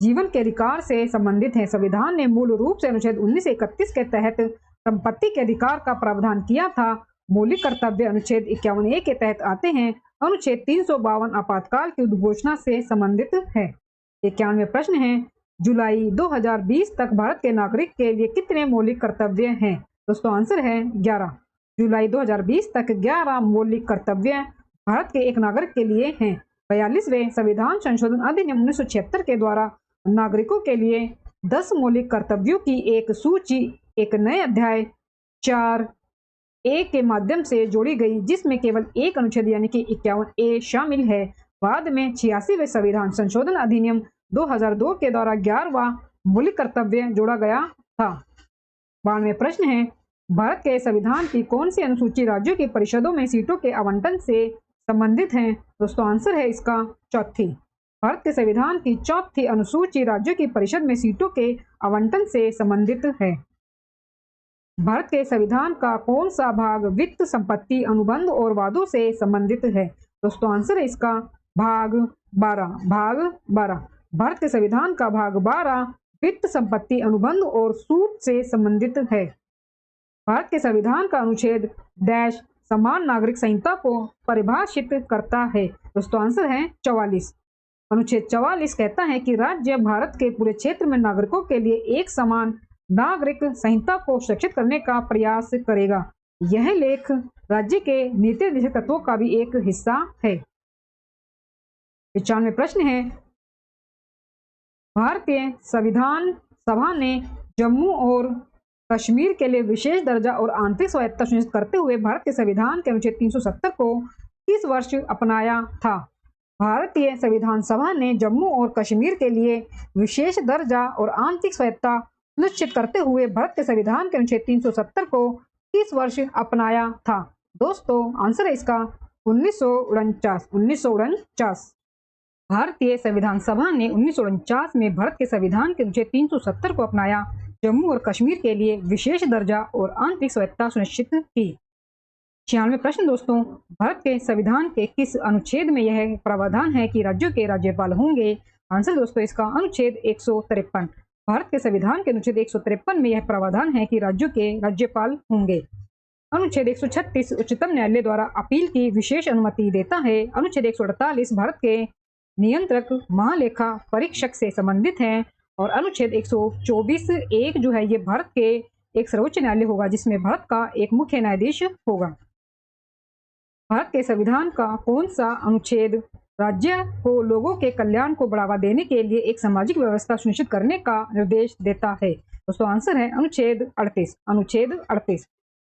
जीवन के अधिकार से संबंधित है। संविधान ने मूल रूप से अनुच्छेद 1931 के तहत संपत्ति के अधिकार का प्रावधान किया था। मौलिक कर्तव्य अनुच्छेद 51A के तहत आते हैं। अनुच्छेद 352 आपातकाल की उद्घोषणा से संबंधित है। 91वें प्रश्न है, जुलाई 2020 तक भारत के नागरिक के लिए कितने मौलिक कर्तव्य हैं? दोस्तों आंसर है 11। जुलाई 2020 तक 11 मौलिक कर्तव्य भारत के एक नागरिक के लिए हैं। 42वें संविधान संशोधन अधिनियम 1976 के द्वारा नागरिकों के लिए 10 मौलिक कर्तव्यों की एक सूची एक नए अध्याय 4A के माध्यम से जोड़ी गई, जिसमें केवल एक अनुच्छेद यानी कि 51A शामिल है। बाद में 86वें संविधान संशोधन अधिनियम 2002 के द्वारा 11वां मौलिक कर्तव्य जोड़ा गया था। 92वें प्रश्न है, भारत के संविधान की कौन सी अनुसूची राज्यों की परिषदों में सीटों के आवंटन से संबंधित है? दोस्तों आंसर है इसका चौथी। भारत के संविधान की चौथी अनुसूची राज्यों की परिषद में सीटों के आवंटन से संबंधित है। भारत के संविधान का कौन सा भाग वित्त, संपत्ति, अनुबंध और वादों से संबंधित है? दोस्तों आंसर है इसका भाग 12। भाग 12 भारत के संविधान का भाग 12 वित्त, संपत्ति, अनुबंध और सूद से संबंधित है। भारत के संविधान का अनुच्छेद डैश समान नागरिक संहिता को परिभाषित करता है? दोस्तों आंसर है 44। अनुच्छेद 44 कहता है कि राज्य भारत के पूरे क्षेत्र में नागरिकों के लिए एक समान नागरिक संहिता को सुरक्षित करने का प्रयास करेगा। यह लेख राज्य के नीति निर्देशक तत्वों का भी एक हिस्सा है। 95 प्रश्न है, भारतीय संविधान सभा ने जम्मू और कश्मीर के लिए विशेष दर्जा और आंतरिक स्वायत्तता सुनिश्चित करते हुए भारत के संविधान के अनुच्छेद 370 को किस वर्ष अपनाया था? भारतीय संविधान सभा ने जम्मू और कश्मीर के लिए विशेष दर्जा और आंतरिक स्वायत्तता सुनिश्चित करते हुए भारत के संविधान के अनुच्छेद 370 को किस वर्ष अपनाया था? दोस्तों आंसर है इसका 1949। 1949 भारतीय संविधान सभा ने 1949 में भारत के संविधान के अनुच्छेद 370 को अपनाया। जम्मू और कश्मीर के लिए विशेष दर्जा और आंतरिक स्वायत्तता सुनिश्चित की। 96 प्रश्न दोस्तों, भारत के संविधान के किस अनुच्छेद में यह प्रावधान है कि राज्यों के राज्यपाल होंगे? आंसर दोस्तों इसका अनुच्छेद 153। भारत के संविधान के अनुच्छेद 153 में यह प्रावधान है कि राज्यों के राज्यपाल होंगे। अनुच्छेद 136 उच्चतम न्यायालय द्वारा अपील की विशेष अनुमति देता है। अनुच्छेद 148 भारत के नियंत्रक महालेखा परीक्षक से संबंधित है। और अनुच्छेद 124(1) जो है ये भारत के एक सर्वोच्च न्यायालय होगा जिसमें भारत का एक मुख्य न्यायाधीश होगा। भारत के संविधान का कौन सा अनुच्छेद राज्य को लोगों के कल्याण को बढ़ावा देने के लिए एक सामाजिक व्यवस्था सुनिश्चित करने का निर्देश देता है? दोस्तों आंसर है अनुच्छेद 38। अनुच्छेद 38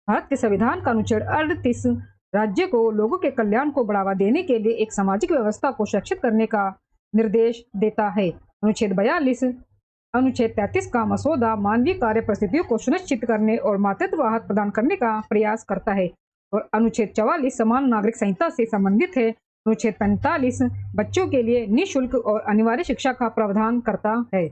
भारत के संविधान का अनुच्छेद 38 राज्य को लोगों के कल्याण को बढ़ावा देने के लिए एक सामाजिक व्यवस्था को सुरक्षित करने का निर्देश देता है। अनुच्छेद 42 अनुच्छेद 33 का मसौदा मानवीय कार्य परिस्थितियों को सुनिश्चित करने और मातृत्व राहत प्रदान करने का प्रयास करता है। और अनुच्छेद 44 समान नागरिक संहिता से संबंधित है। अनुच्छेद 45 बच्चों के लिए निःशुल्क और अनिवार्य शिक्षा का प्रावधान करता है।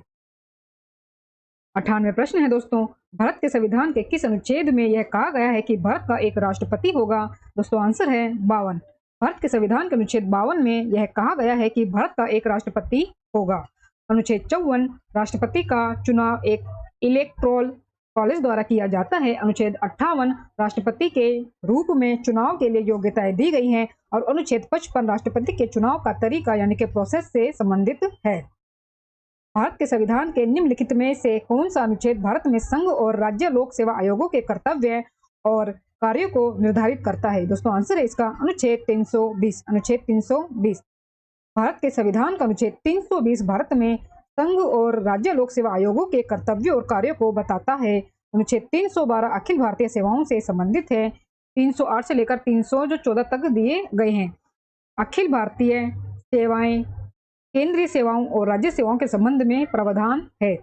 98 प्रश्न है दोस्तों, भारत के संविधान के किस अनुच्छेद में यह कहा गया है कि भारत का एक राष्ट्रपति होगा? दोस्तों आंसर है 52। भारत के संविधान के अनुच्छेद 52 में यह कहा गया है कि भारत का एक राष्ट्रपति होगा। अनुच्छेद 54 राष्ट्रपति का चुनाव एक इलेक्टोरल कॉलेज द्वारा किया जाता है। अनुच्छेद 58 राष्ट्रपति के रूप में चुनाव के लिए योग्यताएं दी गई हैं। और अनुच्छेद 55 राष्ट्रपति के चुनाव का तरीका यानी कि प्रोसेस से संबंधित है। भारत के संविधान के निम्नलिखित में से कौन सा अनुच्छेद भारत में संघ और राज्य लोक सेवा आयोगों के कर्तव्य और कार्यों को निर्धारित करता है? दोस्तों आंसर है इसका अनुच्छेद 320। अनुच्छेद 320 भारत के संविधान का अनुच्छेद 320 भारत में संघ और राज्य लोक सेवा आयोगों के कर्तव्यों और कार्यों को बताता है। अनुच्छेद 312 अखिल भारतीय सेवाओं से संबंधित है। 308 से लेकर 314 तक दिए गए हैं। अखिल भारतीय सेवाएं केंद्रीय सेवाओं और राज्य सेवाओं के संबंध में प्रावधान है।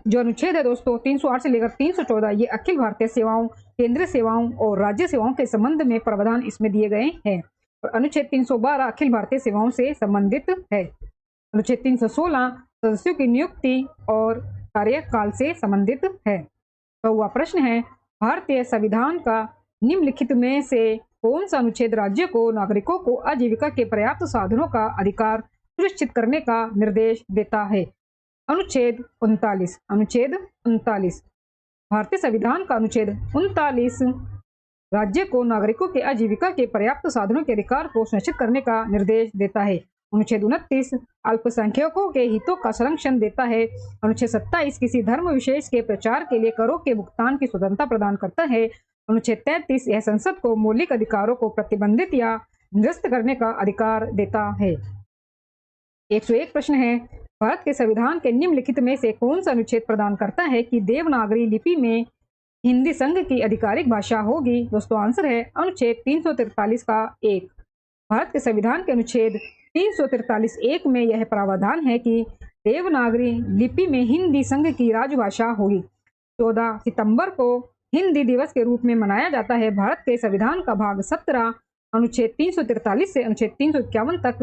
जो अनुच्छेद है दोस्तों 308 से लेकर 314 ये अखिल भारतीय सेवाओं, केंद्रीय सेवाओं और राज्य सेवाओं के संबंध में प्रावधान इसमें दिए गए हैं। और अनुच्छेद 312 अखिल भारतीय सेवाओं से संबंधित है। अनुच्छेद 316 सदस्यों की नियुक्ति और कार्यकाल से संबंधित है। तो वह प्रश्न है, भारतीय संविधान का निम्नलिखित में से कौन सा अनुच्छेद राज्य को नागरिकों को आजीविका के पर्याप्त साधनों का अधिकार सुनिश्चित करने का निर्देश देता है? अनुच्छेद 39। अनुच्छेद 39 भारतीय संविधान का अनुच्छेद 39 राज्य को नागरिकों के आजीविका के पर्याप्त साधनों के अधिकार को सुनिश्चित करने का निर्देश देता है। अनुच्छेद 29 अल्पसंख्यकों के हितों का संरक्षण देता है। अनुच्छेद 27 किसी धर्म विशेष के प्रचार के लिए करों के भुगतान की स्वतंत्रता प्रदान करता है। अनुच्छेद 33 यह संसद को मौलिक अधिकारों को प्रतिबंधित या निरस्त करने का अधिकार देता है। 101 प्रश्न है, भारत के संविधान के निम्नलिखित में से कौन सा अनुच्छेद प्रदान करता है कि देवनागरी लिपि में हिंदी संघ की आधिकारिक भाषा होगी? दोस्तों आंसर है अनुच्छेद 343 का 1। भारत के संविधान के अनुच्छेद 343(1) में यह प्रावधान है कि देवनागरी लिपि में हिंदी संघ की राजभाषा होगी। 14 सितंबर को हिंदी दिवस के रूप में मनाया जाता है। भारत के संविधान का भाग 17 अनुच्छेद 343 से अनुच्छेद 351 तक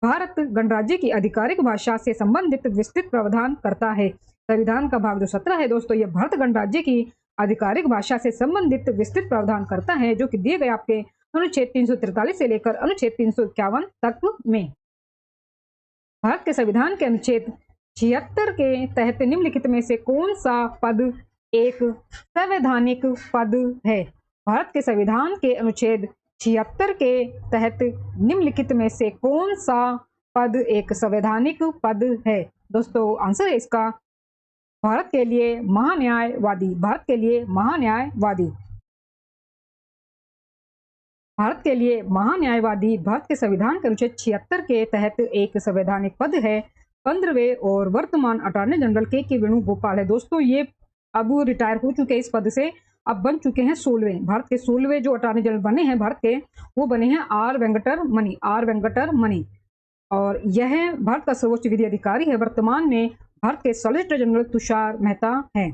भारत गणराज्य की आधिकारिक भाषा से संबंधित विस्तृत प्रावधान करता है। संविधान का भाग जो 17 है दोस्तों, यह भारत गणराज्य की आधिकारिक भाषा से संबंधित विस्तृत प्रावधान करता है, जो कि दिए गए आपके अनुच्छेद 343 से लेकर अनुच्छेद 351 तक में। भारत के संविधान के अनुच्छेद 76 के तहत निम्नलिखित में से कौन सा पद एक संवैधानिक पद है? भारत के संविधान के अनुच्छेद 76 के तहत निम्नलिखित में से कौन सा पद एक संवैधानिक पद है? दोस्तों आंसर है इसका भारत के लिए महान्यायवादी। भारत के लिए महान्यायवादी। भारत के लिए महान्यायवादी भारत के संविधान के अनुच्छेद 76 के तहत एक संवैधानिक पद है। 15वें और वर्तमान अटॉर्नी जनरल के वेणुगोपाल है। दोस्तों ये अब रिटायर हो चुके हैं इस पद से, अब बन चुके हैं 16वें। भारत के 16वें जो अटॉर्नी जनरल बने हैं भारत के, वो बने हैं आर वेंकटरमणि। और यह भारत का सर्वोच्च विधि अधिकारी है। वर्तमान में भारत के सॉलिसिटर जनरल तुषार मेहता हैं।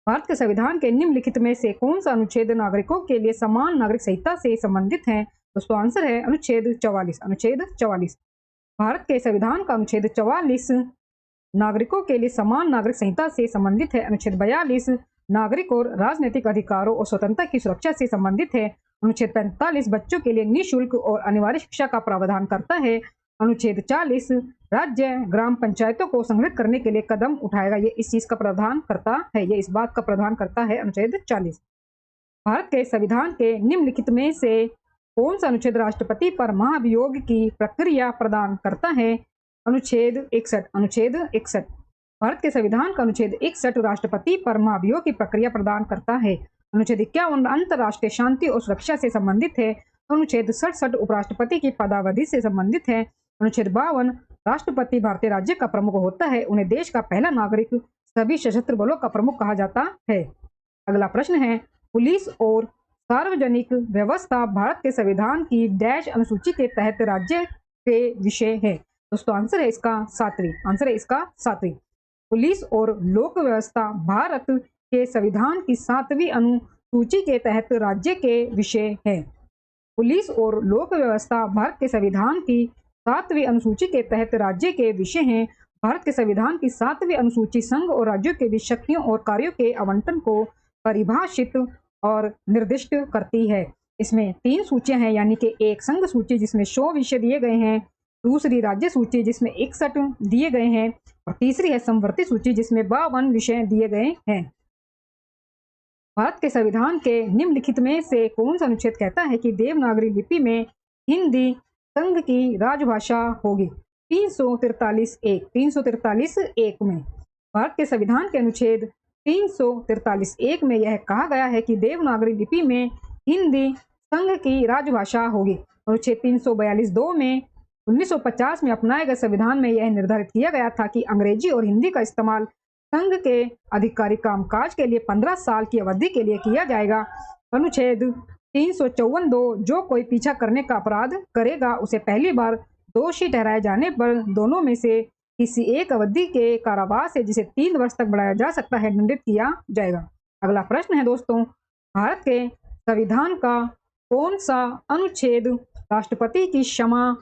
भारत के संविधान के निम्नलिखित में से कौन सा अनुच्छेद नागरिकों के लिए समान नागरिक संहिता से संबंधित है? दोस्तों आंसर है अनुच्छेद 44। अनुच्छेद 44। भारत के संविधान का अनुच्छेद 44 नागरिकों के लिए समान नागरिक संहिता से संबंधित है। अनुच्छेद 42 नागरिक और राजनीतिक अधिकारों और स्वतंत्रता की सुरक्षा से संबंधित है। अनुच्छेद 45 बच्चों के लिए निःशुल्क और अनिवार्य शिक्षा का प्रावधान करता है। अनुच्छेद 40 राज्य ग्राम पंचायतों को संगठित करने के लिए कदम उठाएगा। ये इस चीज का प्रावधान करता है, ये इस बात का प्रावधान करता है अनुच्छेद 40। भारत के संविधान के निम्नलिखित में से कौन सा अनुच्छेद राष्ट्रपति पर महाभियोग की प्रक्रिया प्रदान करता है? अनुच्छेद 61। अनुच्छेद 61। भारत के संविधान का अनुच्छेद 61 राष्ट्रपति पर महाभियोग की प्रक्रिया प्रदान करता है। अनुच्छेद 51 अंतर्राष्ट्रीय शांति और सुरक्षा से संबंधित है। अनुच्छेद 67 उपराष्ट्रपति की पदावधि से संबंधित है। अनुच्छेद 52 राष्ट्रपति भारतीय राज्य का प्रमुख होता है। उन्हें देश का पहला नागरिक सभी सशस्त्र बलों का प्रमुख कहा जाता है। अगला प्रश्न है, पुलिस और सार्वजनिक व्यवस्था भारत के संविधान की डैश अनुसूची के तहत राज्य के विषय है। दोस्तों आंसर है इसका 7वीं। आंसर है इसका 7वीं। पुलिस और लोक व्यवस्था भारत के संविधान की 7वीं अनुसूची के तहत राज्य के विषय है। पुलिस और लोक व्यवस्था भारत के संविधान की 7वीं अनुसूची के तहत राज्य के विषय हैं। भारत के संविधान की 7वीं अनुसूची संघ और राज्यों के बीच शक्तियों और कार्यों के आवंटन को परिभाषित और निर्दिष्ट करती है। इसमें 3 सूचियां हैं, यानी कि एक संघ सूची जिसमें 100 विषय दिए गए हैं, दूसरी राज्य सूची जिसमें 61 दिए गए हैं, और तीसरी है समवर्ती सूची जिसमें 52 विषय दिए गए हैं। भारत के संविधान के निम्नलिखित में से कौन सा अनुच्छेद कहता है कि देवनागरी लिपि में हिंदी संघ की राजभाषा होगी? 343(1). 343(1) में भारत के संविधान के अनुच्छेद 343(1) में यह कहा गया है कि देवनागरी लिपि में हिंदी संघ की राजभाषा होगी। अनुच्छेद 342(2) में 1950 में अपनाए गए संविधान में यह निर्धारित किया गया था कि अंग्रेजी और हिंदी का इस्तेमाल संघ के आधिकारिक कामकाज के लिए 15 साल की अवधि के लिए किया जाएगा। अनुच्छेद 354(2) जो कोई पीछा करने का अपराध करेगा उसे पहली बार दोषी ठहराए जाने पर दोनों में से किसी एक अवधि के कारावास से जिसे 3 वर्ष तक बढ़ाया जा सकता है दंडित किया जाएगा। अगला प्रश्न है दोस्तों, भारत के संविधान का कौन सा अनुच्छेद राष्ट्रपति की क्षमा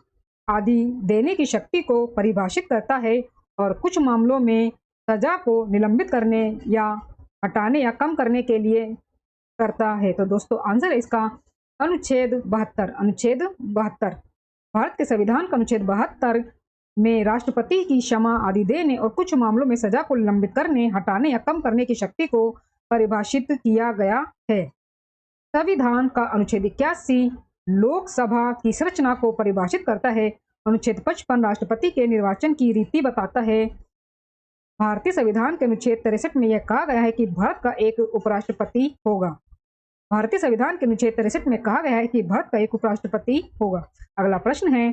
आदि देने की शक्ति को परिभाषित करता है और कुछ मामलों में सजा को निलंबित करने या हटाने या कम करने के लिए करता है? तो दोस्तों आंसर है इसका अनुच्छेद 72। अनुच्छेद 72। भारत के संविधान का अनुच्छेद 72 में राष्ट्रपति की क्षमा आदि देने और कुछ मामलों में सजा को निलंबित करने, हटाने या कम करने की शक्ति को परिभाषित किया गया है। संविधान का अनुच्छेद 81 लोकसभा की संरचना को परिभाषित करता है। अनुच्छेद 55 राष्ट्रपति के निर्वाचन की रीति बताता है। भारतीय संविधान के अनुच्छेद 63 में यह कहा गया है कि भारत का एक उपराष्ट्रपति होगा। भारतीय संविधान के अनुच्छेद 63 में कहा गया है कि भारत का एक उपराष्ट्रपति होगा। अगला प्रश्न है,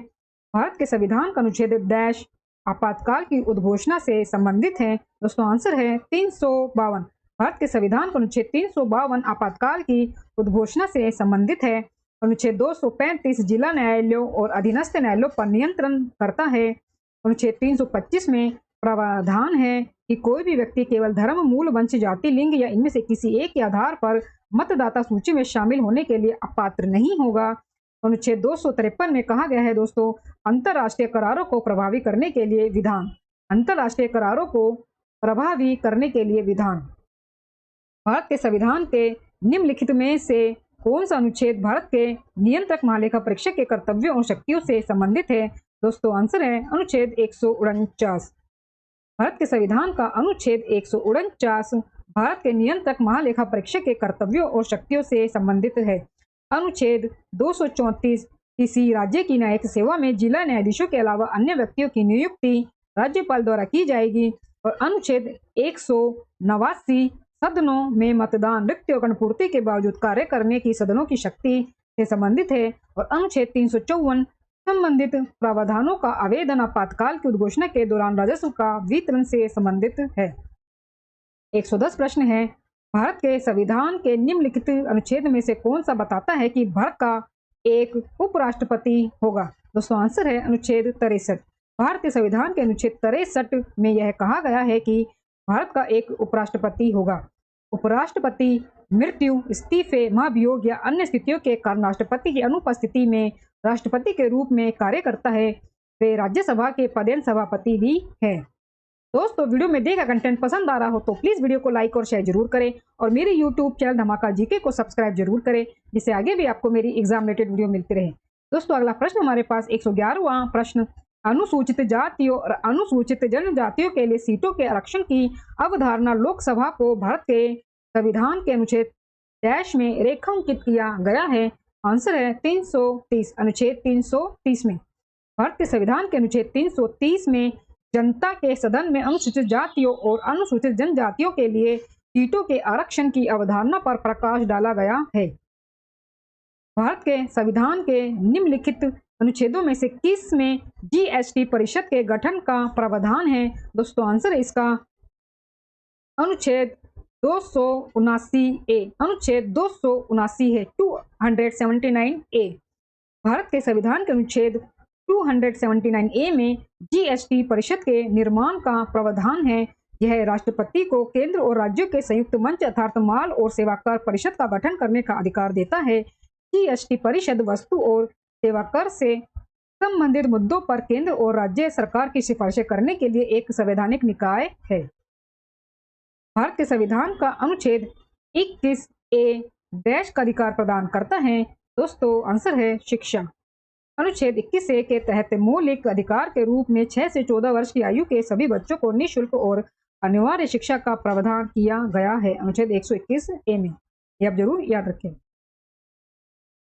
भारत के संविधान का अनुच्छेद डैश आपातकाल की उद्घोषणा से संबंधित है? दोस्तों आंसर है 352। भारत के संविधान का अनुच्छेद 352 आपातकाल की उद्घोषणा से संबंधित है। अनुच्छेद 235 जिला न्यायालयों और अधीनस्थ न्यायालयों पर नियंत्रण करता है। अनुच्छेद 325 में प्रावधान है कि कोई भी व्यक्ति केवल धर्म, मूल, वंश, जाति, लिंग या इनमें से किसी एक के आधार पर मतदाता सूची में शामिल होने के लिए अपात्र नहीं होगा। अनुच्छेद 253 में कहा गया है दोस्तों, अंतर्राष्ट्रीय करारों को प्रभावी करने के लिए विधान। अंतर्राष्ट्रीय करारों को प्रभावी करने के लिए विधान। भारत के संविधान के निम्नलिखित में से कौन सा अनुच्छेद भारत के नियंत्रक महालेखा परीक्षक के कर्तव्यों और शक्तियों से संबंधित है? दोस्तों आंसर है अनुच्छेद 149। भारत के संविधान का अनुच्छेद 149 भारत के नियंत्रक महालेखा परीक्षक के कर्तव्यों और शक्तियों से संबंधित है। अनुच्छेद 234 किसी राज्य की न्यायिक सेवा में जिला न्यायाधीशों के अलावा अन्य व्यक्तियों की नियुक्ति राज्यपाल द्वारा की जाएगी। और अनुच्छेद 189 सदनों में मतदान रिक्त और गणपूर्ति के बावजूद कार्य करने की सदनों की शक्ति से संबंधित है। और अनुच्छेद 354 संबंधित प्रावधानों का आवेदन आपातकाल की उद्घोषणा के दौरान राजस्व का वितरण से संबंधित है। 110 प्रश्न है, भारत के संविधान के निम्नलिखित अनुच्छेद में से कौन सा बताता है कि भारत का एक उपराष्ट्रपति होगा? दोस्तों आंसर है अनुच्छेद 63। भारतीय संविधान के अनुच्छेद 63 में यह कहा गया है कि भारत का एक उपराष्ट्रपति होगा। उपराष्ट्रपति मृत्यु, इस्तीफे, महाभियोग या अन्य स्थितियों के कारण राष्ट्रपति की अनुपस्थिति में राष्ट्रपति के रूप में कार्य करता है। वे राज्यसभा के पदेन सभापति भी हैं। दोस्तों वीडियो में देखा कंटेंट पसंद आ रहा हो तो प्लीज वीडियो को लाइक और शेयर जरूर करें और मेरे यूट्यूब चैनल धमाका जीके को सब्सक्राइब जरूर करें, जिससे आगे भी आपको मेरी एग्जाम रिलेटेड वीडियो मिलती रहे। दोस्तों अगला प्रश्न हमारे पास 111वां प्रश्न, अनुसूचित जातियों और अनुसूचित जनजातियों के लिए सीटों के आरक्षण की अवधारणा लोकसभा को भारत के संविधान के अनुच्छेद डैश में रेखांकित किया गया है। आंसर है 330, अनुच्छेद 330 में। भारत के संविधान के अनुच्छेद 330 में जनता के सदन में अनुसूचित जातियों और अनुसूचित जनजातियों के लिए सीटों के आरक्षण की अवधारणा पर प्रकाश डाला गया है। भारत के संविधान के निम्नलिखित अनुच्छेदों में से किस में जीएसटी परिषद के गठन का प्रावधान है? दोस्तों आंसर है इसका अनुच्छेद 279 ए। अनुच्छेद 279 है 279 ए। भारत के संविधान के अनुच्छेद 279 ए में जीएसटी परिषद के निर्माण का प्रावधान है। यह राष्ट्रपति को केंद्र और राज्यों के संयुक्त मंच अर्थात माल और सेवा कर परिषद का गठन करने का अधिकार देता है। जीएसटी परिषद वस्तु और सेवा कर से संबंधित मुद्दों पर केंद्र और राज्य सरकार की सिफारिशें करने के लिए एक संवैधानिक निकाय है। भारत के संविधान का अनुच्छेद 21 ए डैश का अधिकार प्रदान करता है। दोस्तों आंसर है शिक्षा। अनुच्छेद 21 ए के तहत मौलिक अधिकार के रूप में 6 से 14 वर्ष की आयु के सभी बच्चों को निःशुल्क और अनिवार्य शिक्षा का प्रावधान किया गया है। अनुच्छेद 121 ए में, यह आप जरूर याद रखें।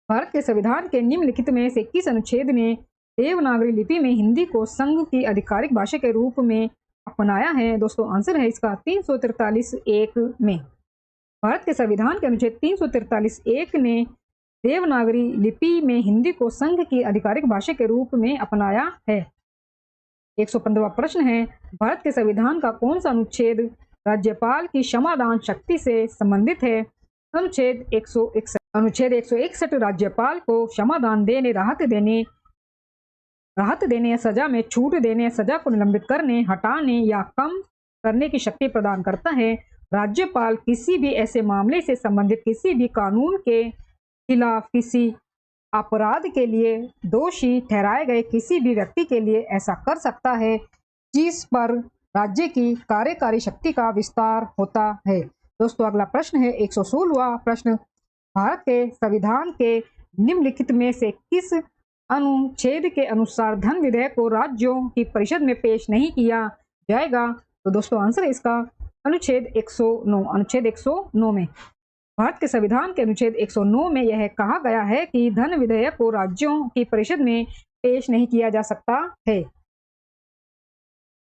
भारत के संविधान के निम्नलिखित में से किस अनुच्छेद ने देवनागरी लिपि में हिंदी को संघ की आधिकारिक भाषा के रूप में अपनाया है? दोस्तों आंसर है इसका 343(1) में। भारत के संविधान के अनुच्छेद 343(1) ने देवनागरी लिपि में हिंदी को संघ की आधिकारिक भाषा के रूप में अपनाया है। 115वां प्रश्न है, भारत के संविधान का कौन सा अनुच्छेद राज्यपाल की क्षमादान शक्ति से संबंधित है? अनुच्छेद 161। अनुच्छेद 161 राज्यपाल को क्षमादान देने, राहत देने या सजा में छूट देने, सजा को निलंबित करने, हटाने या कम करने की शक्ति प्रदान करता है। राज्यपाल किसी भी ऐसे मामले से संबंधित किसी भी कानून के खिलाफ किसी अपराध के लिए दोषी ठहराए गए किसी भी व्यक्ति के लिए ऐसा कर सकता है जिस पर राज्य की कार्यकारी शक्ति का विस्तार होता है। दोस्तों अगला प्रश्न है 116वां प्रश्न, भारत के संविधान के निम्नलिखित में से किस अनुच्छेद के अनुसार धन विधेयक को राज्यों की परिषद में पेश नहीं किया जाएगा? तो दोस्तों आंसर है इसका अनुच्छेद 109। अनुच्छेद 109 में भारत के संविधान के अनुच्छेद 109 में यह कहा गया है कि धन विधेयक को राज्यों की परिषद में पेश नहीं किया जा सकता है।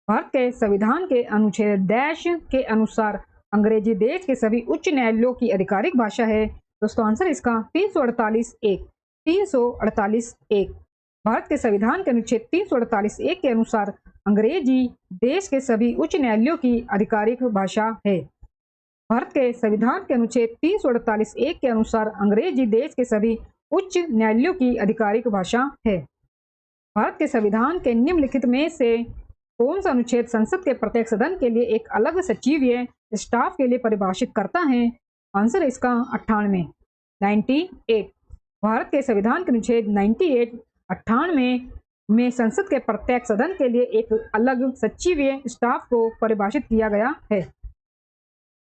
भारत के संविधान के अनुच्छेद डैश के अनुसार अंग्रेजी देश के सभी उच्च न्यायालयों की आधिकारिक भाषा है। दोस्तों आंसर इसका 348(1). 348(1). भारत के संविधान के अनुच्छेद 348(1) के अनुसार अंग्रेजी देश के सभी उच्च न्यायालयों की आधिकारिक भाषा है। भारत के संविधान के अनुच्छेद 348(1) के अनुसार अंग्रेजी देश के सभी उच्च न्यायालयों की आधिकारिक भाषा है। भारत के संविधान के निम्नलिखित में से कौन सा अनुच्छेद संसद के प्रत्येक सदन के लिए एक अलग सचिवीय स्टाफ के लिए परिभाषित करता है? आंसर है इसका 98। भारत के संविधान के अनुच्छेद 98 में संसद के प्रत्येक सदन के लिए एक अलग सचिवीय स्टाफ को परिभाषित किया गया है।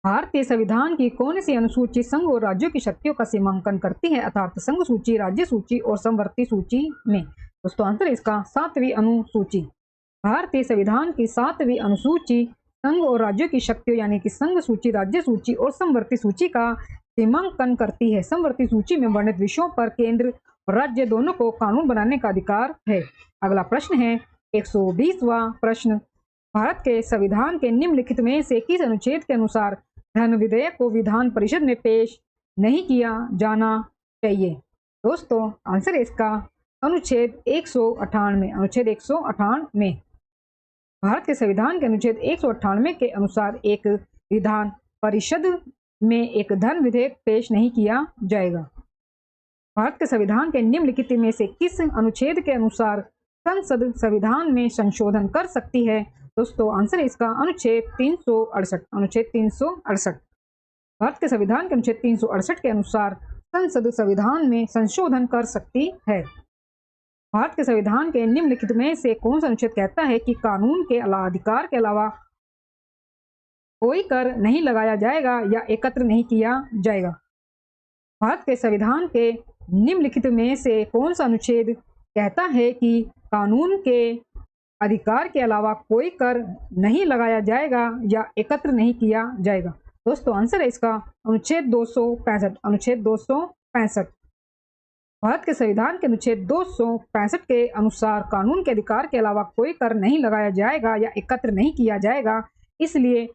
भारतीय संविधान की कौन सी अनुसूची संघ और राज्यों की शक्तियों का सीमांकन करती है, अर्थात संघ सूची, राज्य सूची और समवर्ती सूची में? दोस्तों आंसर इसका 7वीं अनुसूची। भारतीय संविधान की 7वीं अनुसूची संघ और राज्यों की शक्तियों यानी कि संघ सूची, राज्य सूची और समवर्ती सूची का सीमांकन करती है। समवर्ती सूची में वर्णित विषयों पर केंद्र और राज्य दोनों को कानून बनाने का अधिकार है। अगला प्रश्न है 120वां प्रश्न, भारत के संविधान के निम्नलिखित में से किस अनुच्छेद के अनुसार धन विधेयक को विधान परिषद में पेश नहीं किया जाना चाहिए? दोस्तों आंसर है इसका अनुच्छेद 198। अनुच्छेद 198 भारत के संविधान के अनुच्छेद 198 के अनुसार एक विधान परिषद में एक धन विधेयक पेश नहीं किया जाएगा। भारत के संविधान के निम्नलिखित में से किस अनुच्छेद के अनुसार संसद संविधान में संशोधन कर सकती है? दोस्तों आंसर इसका अनुच्छेद 368। अनुच्छेद 368 भारत के संविधान के अनुच्छेद 368 के अनुसार संसद संविधान में संशोधन कर सकती है। भारत के संविधान के निम्नलिखित में से कौन सा अनुच्छेद कहता है कि कानून के अधिकार के अलावा कोई कर नहीं लगाया जाएगा या एकत्र नहीं किया जाएगा? भारत के संविधान के निम्नलिखित में से कौन सा अनुच्छेद कहता है कि कानून के अधिकार के अलावा कोई कर नहीं लगाया जाएगा या एकत्र नहीं किया जाएगा? दोस्तों आंसर है इसका अनुच्छेद 265। अनुच्छेद 265 भारत के संविधान के अनुच्छेद 265 के अनुसार कानून के अधिकार के अलावा कोई कर नहीं लगाया जाएगा या एकत्र नहीं किया जाएगा। इसलिए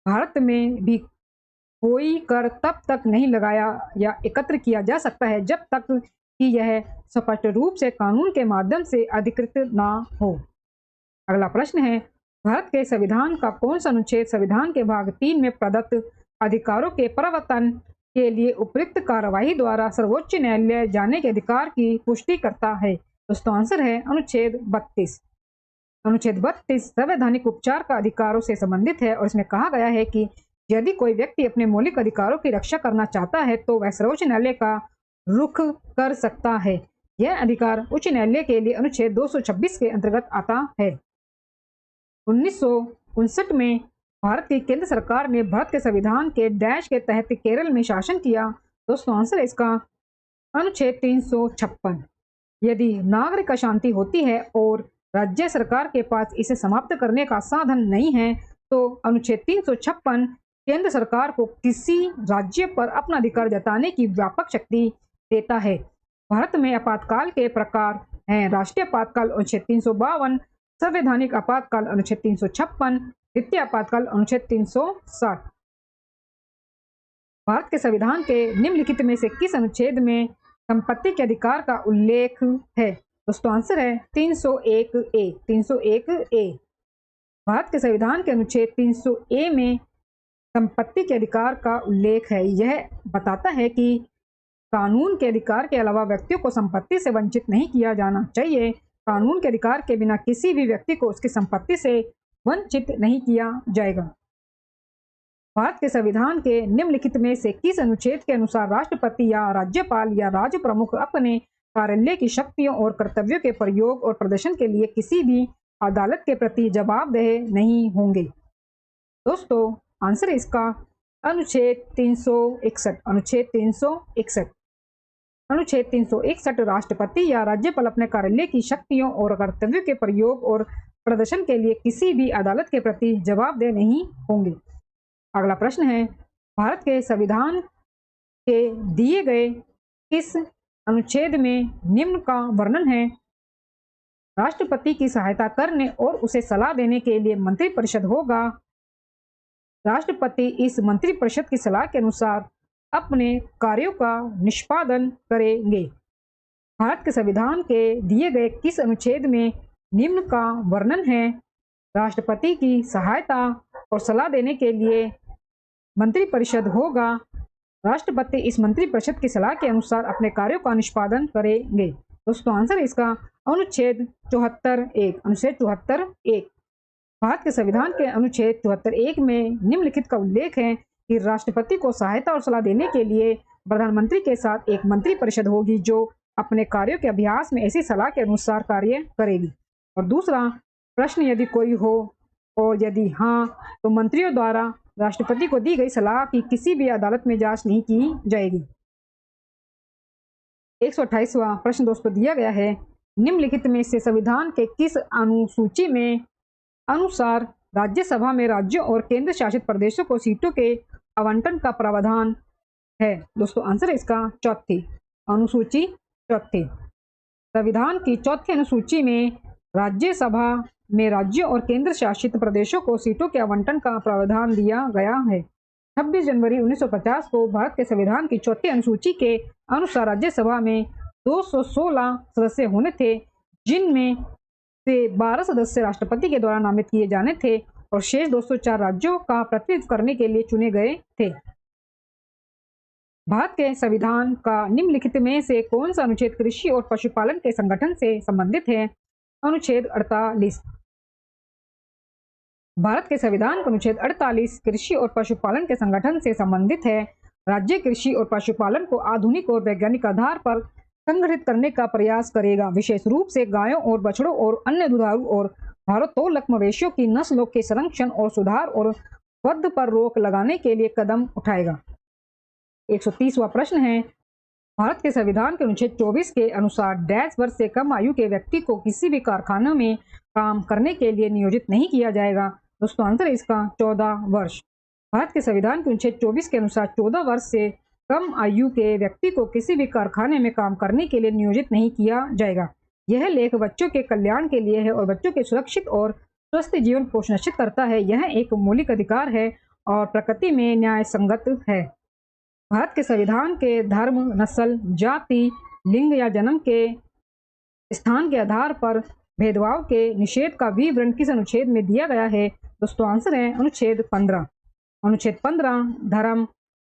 भारत में भी कोई कर तब तक नहीं लगाया या एकत्र किया जा सकता है जब तक कि यह स्पष्ट रूप से कानून के माध्यम से अधिकृत ना हो। अगला प्रश्न है भारत के संविधान का कौन सा अनुच्छेद संविधान के भाग 3 में प्रदत्त अधिकारों के प्रवर्तन के लिए उपयुक्त कार्यवाही द्वारा सर्वोच्च न्यायालय जाने के अधिकार की पुष्टि करता है? दोस्तों आंसर है अनुच्छेद 32। अनुच्छेद 32 संवैधानिक उपचार का अधिकारों से संबंधित है और इसमें कहा गया है कि यदि कोई व्यक्ति अपने मौलिक अधिकारों की रक्षा करना चाहता है तो वह सर्वोच्च न्यायालय का रुख कर सकता है। यह अधिकार उच्च न्यायालय के लिए अनुच्छेद 226 के अंतर्गत आता है। 1959 में भारत की केंद्र सरकार ने भारत के संविधान के डैश के तहत केरल में शासन किया। दोस्तों आंसर है इसका अनुच्छेद 356। यदि नागरिक अशांति होती है और राज्य सरकार के पास इसे समाप्त करने का साधन नहीं है तो अनुच्छेद 356 केंद्र सरकार को किसी राज्य पर अपना अधिकार जताने की व्यापक शक्ति देता है। भारत में आपातकाल के प्रकार हैं राष्ट्रीय आपातकाल अनुच्छेद 352, संवैधानिक आपातकाल अनुच्छेद 356, वित्तीय आपातकाल अनुच्छेद 360। भारत के संविधान के निम्नलिखित में से किस अनुच्छेद में संपत्ति के अधिकार का उल्लेख है? दोस्तों आंसर है 301 ए। 301 ए भारत के संविधान के अनुच्छेद 300 ए में संपत्ति के अधिकार का उल्लेख है। यह बताता है कि कानून के अधिकार के अलावा व्यक्तियों को संपत्ति से वंचित नहीं किया जाना चाहिए। कानून के अधिकार के बिना किसी भी व्यक्ति को उसकी संपत्ति से वंचित नहीं किया जाएगा। भारत के संविधान के निम्नलिखित में से किस अनुच्छेद के अनुसार राष्ट्रपति या राज्यपाल या राज्य प्रमुख अपने कार्यालय की शक्तियों और कर्तव्यों के प्रयोग और प्रदर्शन के लिए किसी भी अदालत के प्रति जवाबदेह नहीं होंगे? दोस्तों आंसर है इसका अनुच्छेद 361। अनुच्छेद 361 अनुच्छेद 361 राष्ट्रपति या राज्यपाल अपने कार्यालय की शक्तियों और कर्तव्यों के प्रयोग और प्रदर्शन के लिए किसी भी अदालत के प्रति जवाबदेह नहीं होंगे। अगला प्रश्न है भारत के संविधान के दिए गए किस अनुच्छेद में निम्न का वर्णन है? राष्ट्रपति की सहायता करने और उसे सलाह देने के लिए मंत्रिपरिषद होगा। राष्ट्रपति इस मंत्रिपरिषद की सलाह के अनुसार अपने कार्यों का निष्पादन करेंगे। भारत के संविधान के दिए गए किस अनुच्छेद में निम्न का वर्णन है? राष्ट्रपति की सहायता और सलाह देने के लिए मंत्रिपरिषद होगा। राष्ट्रपति इस मंत्रिपरिषद की सलाह के अनुसार अपने कार्यों का निष्पादन करेंगे। दोस्तों आंसर है इसका अनुच्छेद 74(1). अनुच्छेद 74(1) भारत के संविधान के अनुच्छेद 74(1) में निम्नलिखित का उल्लेख है कि राष्ट्रपति को सहायता और सलाह देने के लिए प्रधानमंत्री के साथ एक मंत्रिपरिषद होगी जो अपने कार्यों के अभ्यास में ऐसी सलाह के अनुसार कार्य करेगी। और दूसरा प्रश्न यदि कोई हो और यदि हाँ तो मंत्रियों द्वारा राष्ट्रपति को दी गई सलाह की किसी भी अदालत में जांच नहीं की जाएगी। 128वां प्रश्न दोस्तों दिया गया है, निम्नलिखित में से संविधान के किस अनुसूची में अनुसार राज्यसभा में राज्यों और केंद्र शासित प्रदेशों को सीटों के आवंटन का प्रावधान है? दोस्तों आंसर है इसका चौथी अनुसूची, चौथी। संविधान की चौथी अनुसूची में राज्यसभा में राज्यों और केंद्र शासित प्रदेशों को सीटों के आवंटन का प्रावधान दिया गया है। 26 जनवरी 1950 को भारत के संविधान की चौथी अनुसूची के अनुसार राज्यसभा में 216 सदस्य होने थे, जिनमें से 12 सदस्य राष्ट्रपति के द्वारा नामित किए जाने थे और शेष 204 राज्यों का प्रतिनिधित्व करने के लिए चुने गए थे। भारत के संविधान का निम्नलिखित में से कौन सा अनुच्छेद कृषि और पशुपालन के संगठन से संबंधित है? अनुच्छेद 48। भारत के संविधान का अनुच्छेद 48 कृषि और पशुपालन के संगठन से संबंधित है। राज्य कृषि और पशुपालन को आधुनिक और वैज्ञानिक आधार पर संगठित करने का प्रयास करेगा, विशेष रूप से गायों और बछड़ों और अन्य दुधारू और भारोत्तोलक मवेशियों की नस्लों के संरक्षण और सुधार और वध पर रोक लगाने के लिए कदम उठाएगा। 130वां प्रश्न है, भारत के संविधान के अनुच्छेद 24 के अनुसार डैश वर्ष से कम आयु के व्यक्ति को किसी भी कारखाने में काम करने के लिए नियोजित नहीं किया जाएगा। दोस्तों आंसर है इसका 14 वर्ष। भारत के संविधान के अनुच्छेद 24 के अनुसार 14 वर्ष से कम आयु के व्यक्ति को किसी भी कारखाने में काम करने के लिए नियोजित नहीं किया जाएगा। यह लेख बच्चों के कल्याण के लिए है और बच्चों के सुरक्षित और स्वस्थ जीवन को सुनिश्चित करता है। यह एक मौलिक अधिकार है और प्रकृति में न्याय संगत है। भारत के संविधान के धर्म, नस्ल, जाति, लिंग या जन्म के स्थान के आधार पर भेदभाव के निषेध का विवरण किस अनुच्छेद में दिया गया है? दोस्तों आंसर है अनुच्छेद 15। अनुच्छेद 15 धर्म,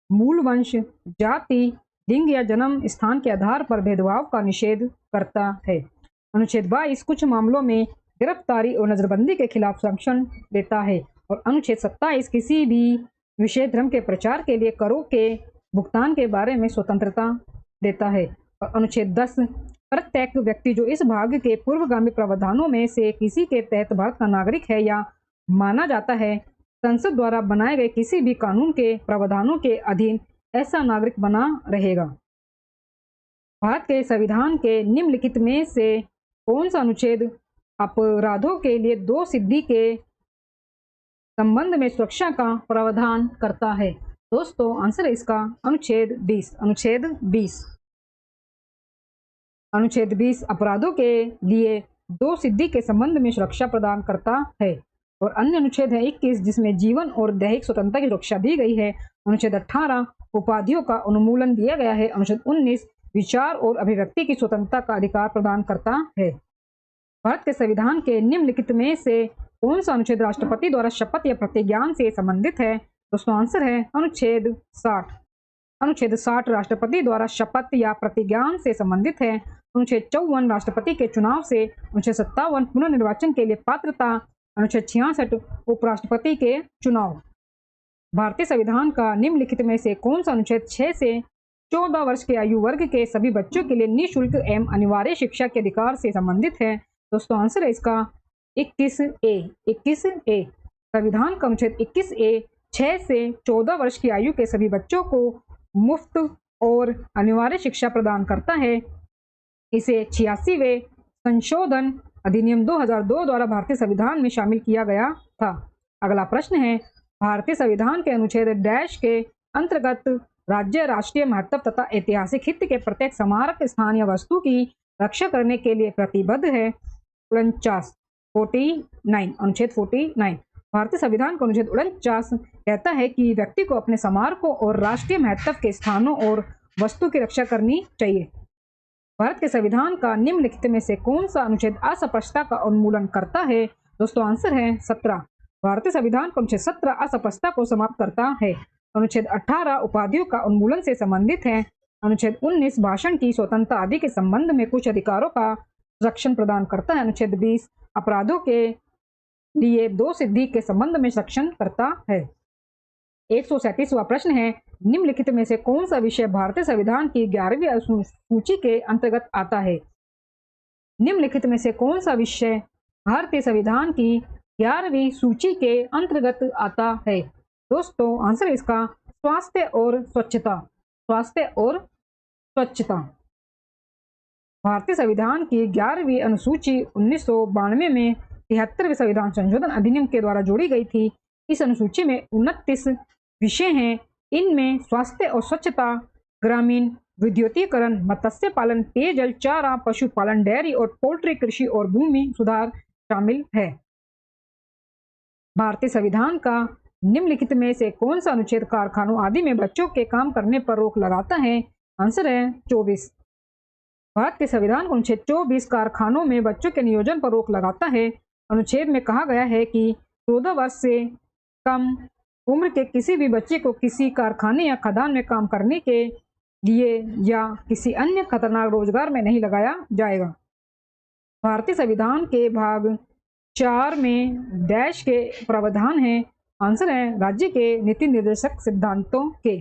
मूल वंश, जाति, लिंग या जन्म स्थान के आधार पर भेदभाव का निषेध करता है। अनुच्छेद 22 कुछ मामलों में गिरफ्तारी और नजरबंदी के खिलाफ संरक्षण देता है और अनुच्छेद 27 किसी भी विशेष धर्म के प्रचार के लिए करों के भुगतान के बारे में स्वतंत्रता देता है। और अनुच्छेद 10 प्रत्येक व्यक्ति जो इस भाग के पूर्वगामी प्रावधानों में से किसी के तहत भारत का नागरिक है या माना जाता है, संसद द्वारा बनाए गए किसी भी कानून के प्रावधानों के अधीन ऐसा नागरिक बना रहेगा। भारत के संविधान के निम्नलिखित में से कौन सा अनुच्छेद अपराधों के लिए दो सिद्धि के संबंध में सुरक्षा का प्रावधान करता है? दोस्तों आंसर है इसका अनुच्छेद 20। अनुच्छेद 20। अनुच्छेद 20 अपराधों के लिए दो सिद्धि के संबंध में सुरक्षा प्रदान करता है। और अन्य अनुच्छेद है 21 जिसमें जीवन और दैहिक स्वतंत्रता की सुरक्षा दी गई है। अनुच्छेद 18 उपाधियों का उन्मूलन दिया गया है। अनुच्छेद 19 विचार और अभिव्यक्ति की स्वतंत्रता का अधिकार प्रदान करता है। भारत के संविधान के निम्नलिखित में से कौन सा अनुच्छेद राष्ट्रपति द्वारा शपथ या प्रतिज्ञान से संबंधित है? दोस्तों आंसर है अनुच्छेद 60। अनुच्छेद 60 राष्ट्रपति द्वारा शपथ या प्रतिज्ञान से संबंधित है। अनुच्छेद 54 राष्ट्रपति के चुनाव से। अनुच्छेद 57 पुनर्निर्वाचन के लिए पात्रता। अनुच्छेद 66 उपराष्ट्रपति के चुनाव। भारतीय संविधान का निम्नलिखित में से कौन सा अनुच्छेद 6 से 14 वर्ष के आयु वर्ग के सभी बच्चों के लिए निःशुल्क एवं अनिवार्य शिक्षा के अधिकार से संबंधित है? दोस्तों आंसर है इसका 21A। 21A संविधान का अनुच्छेद 21A 6 से 14 वर्ष की आयु के सभी बच्चों को मुफ्त और अनिवार्य शिक्षा प्रदान करता है। इसे 86वें संशोधन अधिनियम 2002 द्वारा भारतीय संविधान में शामिल किया गया था। अगला प्रश्न है, भारतीय संविधान के अनुच्छेद डैश के अंतर्गत राज्य राष्ट्रीय महत्व तथा ऐतिहासिक हित के प्रत्येक स्मारक स्थान या वस्तु की रक्षा करने के लिए प्रतिबद्ध है? 49 अनुच्छेद 49। भारतीय संविधान का अनुच्छेद 49 कहता है कि व्यक्ति को अपने स्मारकों और राष्ट्रीय महत्व के स्थानों और वस्तु की रक्षा करनी चाहिए। भारत के संविधान का निम्नलिखित में से कौन सा अनुच्छेद अस्पष्टता का उन्मूलन करता है? दोस्तों आंसर है 17। भारतीय संविधान का अनुच्छेद 17 अस्पष्टता को समाप्त करता है। अनुच्छेद 18 उपाधियों का उन्मूलन से संबंधित है। अनुच्छेद 19 भाषण की स्वतंत्रता आदि के संबंध में कुछ अधिकारों का संरक्षण प्रदान करता है। अनुच्छेद 20 अपराधों के लिए दो सिद्धि के संबंध में संरक्षण करता है। 137वां प्रश्न है, निम्नलिखित में से कौन सा विषय भारतीय संविधान की 11वीं अनुसूची के अंतर्गत आता है? निम्नलिखित में से कौन सा विषय भारतीय संविधान की 11वीं सूची के अंतर्गत आता है? दोस्तों आंसर है इसका स्वास्थ्य और स्वच्छता। स्वास्थ्य और स्वच्छता। भारतीय संविधान की 11वीं अनुसूची 1992 में 73वें संविधान संशोधन अधिनियम के द्वारा जोड़ी गई थी। इस अनुसूची में 29 विषय हैं। इनमें स्वास्थ्य और स्वच्छता, ग्रामीण विद्युतीकरण, मत्स्य पालन, पेयजल, चारा, पशुपालन, डेयरी और पोल्ट्री कृषि और भूमि सुधार शामिल है। भारतीय संविधान का निम्नलिखित में से कौन सा अनुच्छेद कारखानों आदि में बच्चों के काम करने पर रोक लगाता है? आंसर है 24। भारत के संविधान का अनुच्छेद 24 कारखानों में बच्चों के नियोजन पर रोक लगाता है। अनुच्छेद में कहा गया है कि 14 वर्ष से कम उम्र के किसी भी बच्चे को किसी कारखाने या खदान में काम करने के लिए या किसी अन्य खतरनाक रोजगार में नहीं लगाया जाएगा। भारतीय संविधान के भाग 4 में डैश के प्रावधान हैं। आंसर है राज्य के नीति निर्देशक सिद्धांतों के।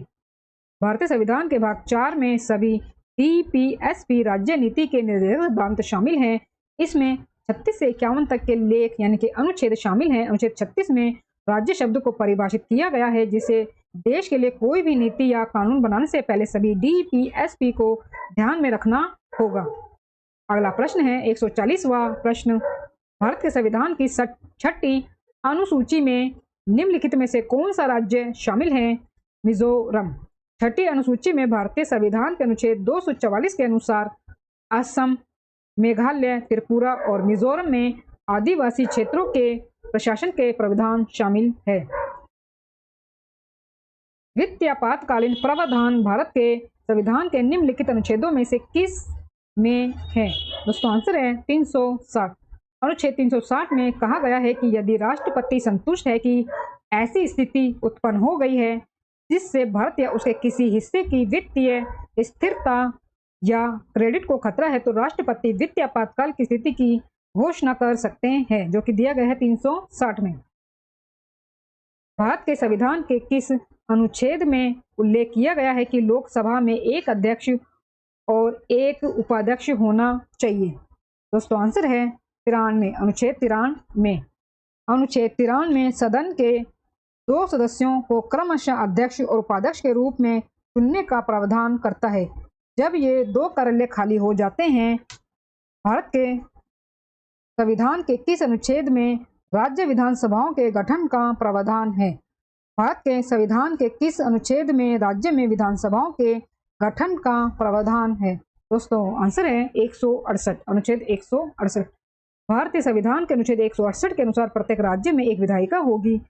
भारतीय संविधान के भाग 4 में सभी टीपीएसपी राज्य नीति के निर्देशक सिद्धांत शामिल हैं। इसमें 36 से 51 तक के लेख यानी कि अनुच्छेद शामिल हैं। अनुच्छेद 36 में राज्य शब्द को परिभाषित किया गया है, जिसे देश के लिए कोई भी नीति या कानून बनाने से पहले सभी डीपीएसपी को ध्यान में रखना होगा। अगला प्रश्न है 140वां प्रश्न। भारत के संविधान की 6ठी अनुसूची में निम्नलिखित में से कौन सा राज्य शामिल है? मिजोरम। 6ठी अनुसूची में भारतीय संविधान के अनुच्छेद 244 के अनुसार असम, मेघालय, त्रिपुरा और मिजोरम में आदिवासी क्षेत्रों के प्रशासन के प्रावधान शामिल है। वित्तीय आपातकालीन प्रावधान भारत के संविधान के निम्नलिखित अनुच्छेदों में से किस में है? दोस्तों आंसर है 360। अनुच्छेद 360 में कहा गया है कि यदि राष्ट्रपति संतुष्ट है कि ऐसी स्थिति उत्पन्न हो गई है जिससे भारत या उसके किसी हिस्से की वित्तीय स्थिरता या क्रेडिट को खतरा है, तो राष्ट्रपति वित्तीय आपातकाल की स्थिति की घोषणा कर सकते हैं, जो कि दिया गया है 360 में। भारत के संविधान के किस अनुच्छेद में उल्लेख किया गया है कि लोकसभा में एक अध्यक्ष और एक उपाध्यक्ष होना चाहिए? दोस्तों आंसर है 93। अनुच्छेद 93। अनुच्छेद 93 में सदन के 2 सदस्यों को क्रमशः अध्यक्ष और उपाध्यक्ष के रूप में चुनने का प्रावधान करता है। जब ये 2 कार्यालय खाली हो जाते हैं, भारत के संविधान के किस अनुच्छेद में राज्य विधानसभाओं के गठन का प्रावधान है? भारत के संविधान के किस अनुच्छेद में राज्य में विधानसभाओं के गठन का प्रावधान है? दोस्तों आंसर है 168। अनुच्छेद 168। भारतीय संविधान के अनुच्छेद 168 के अनुसार प्रत्येक राज्य में एक विधायिका होगी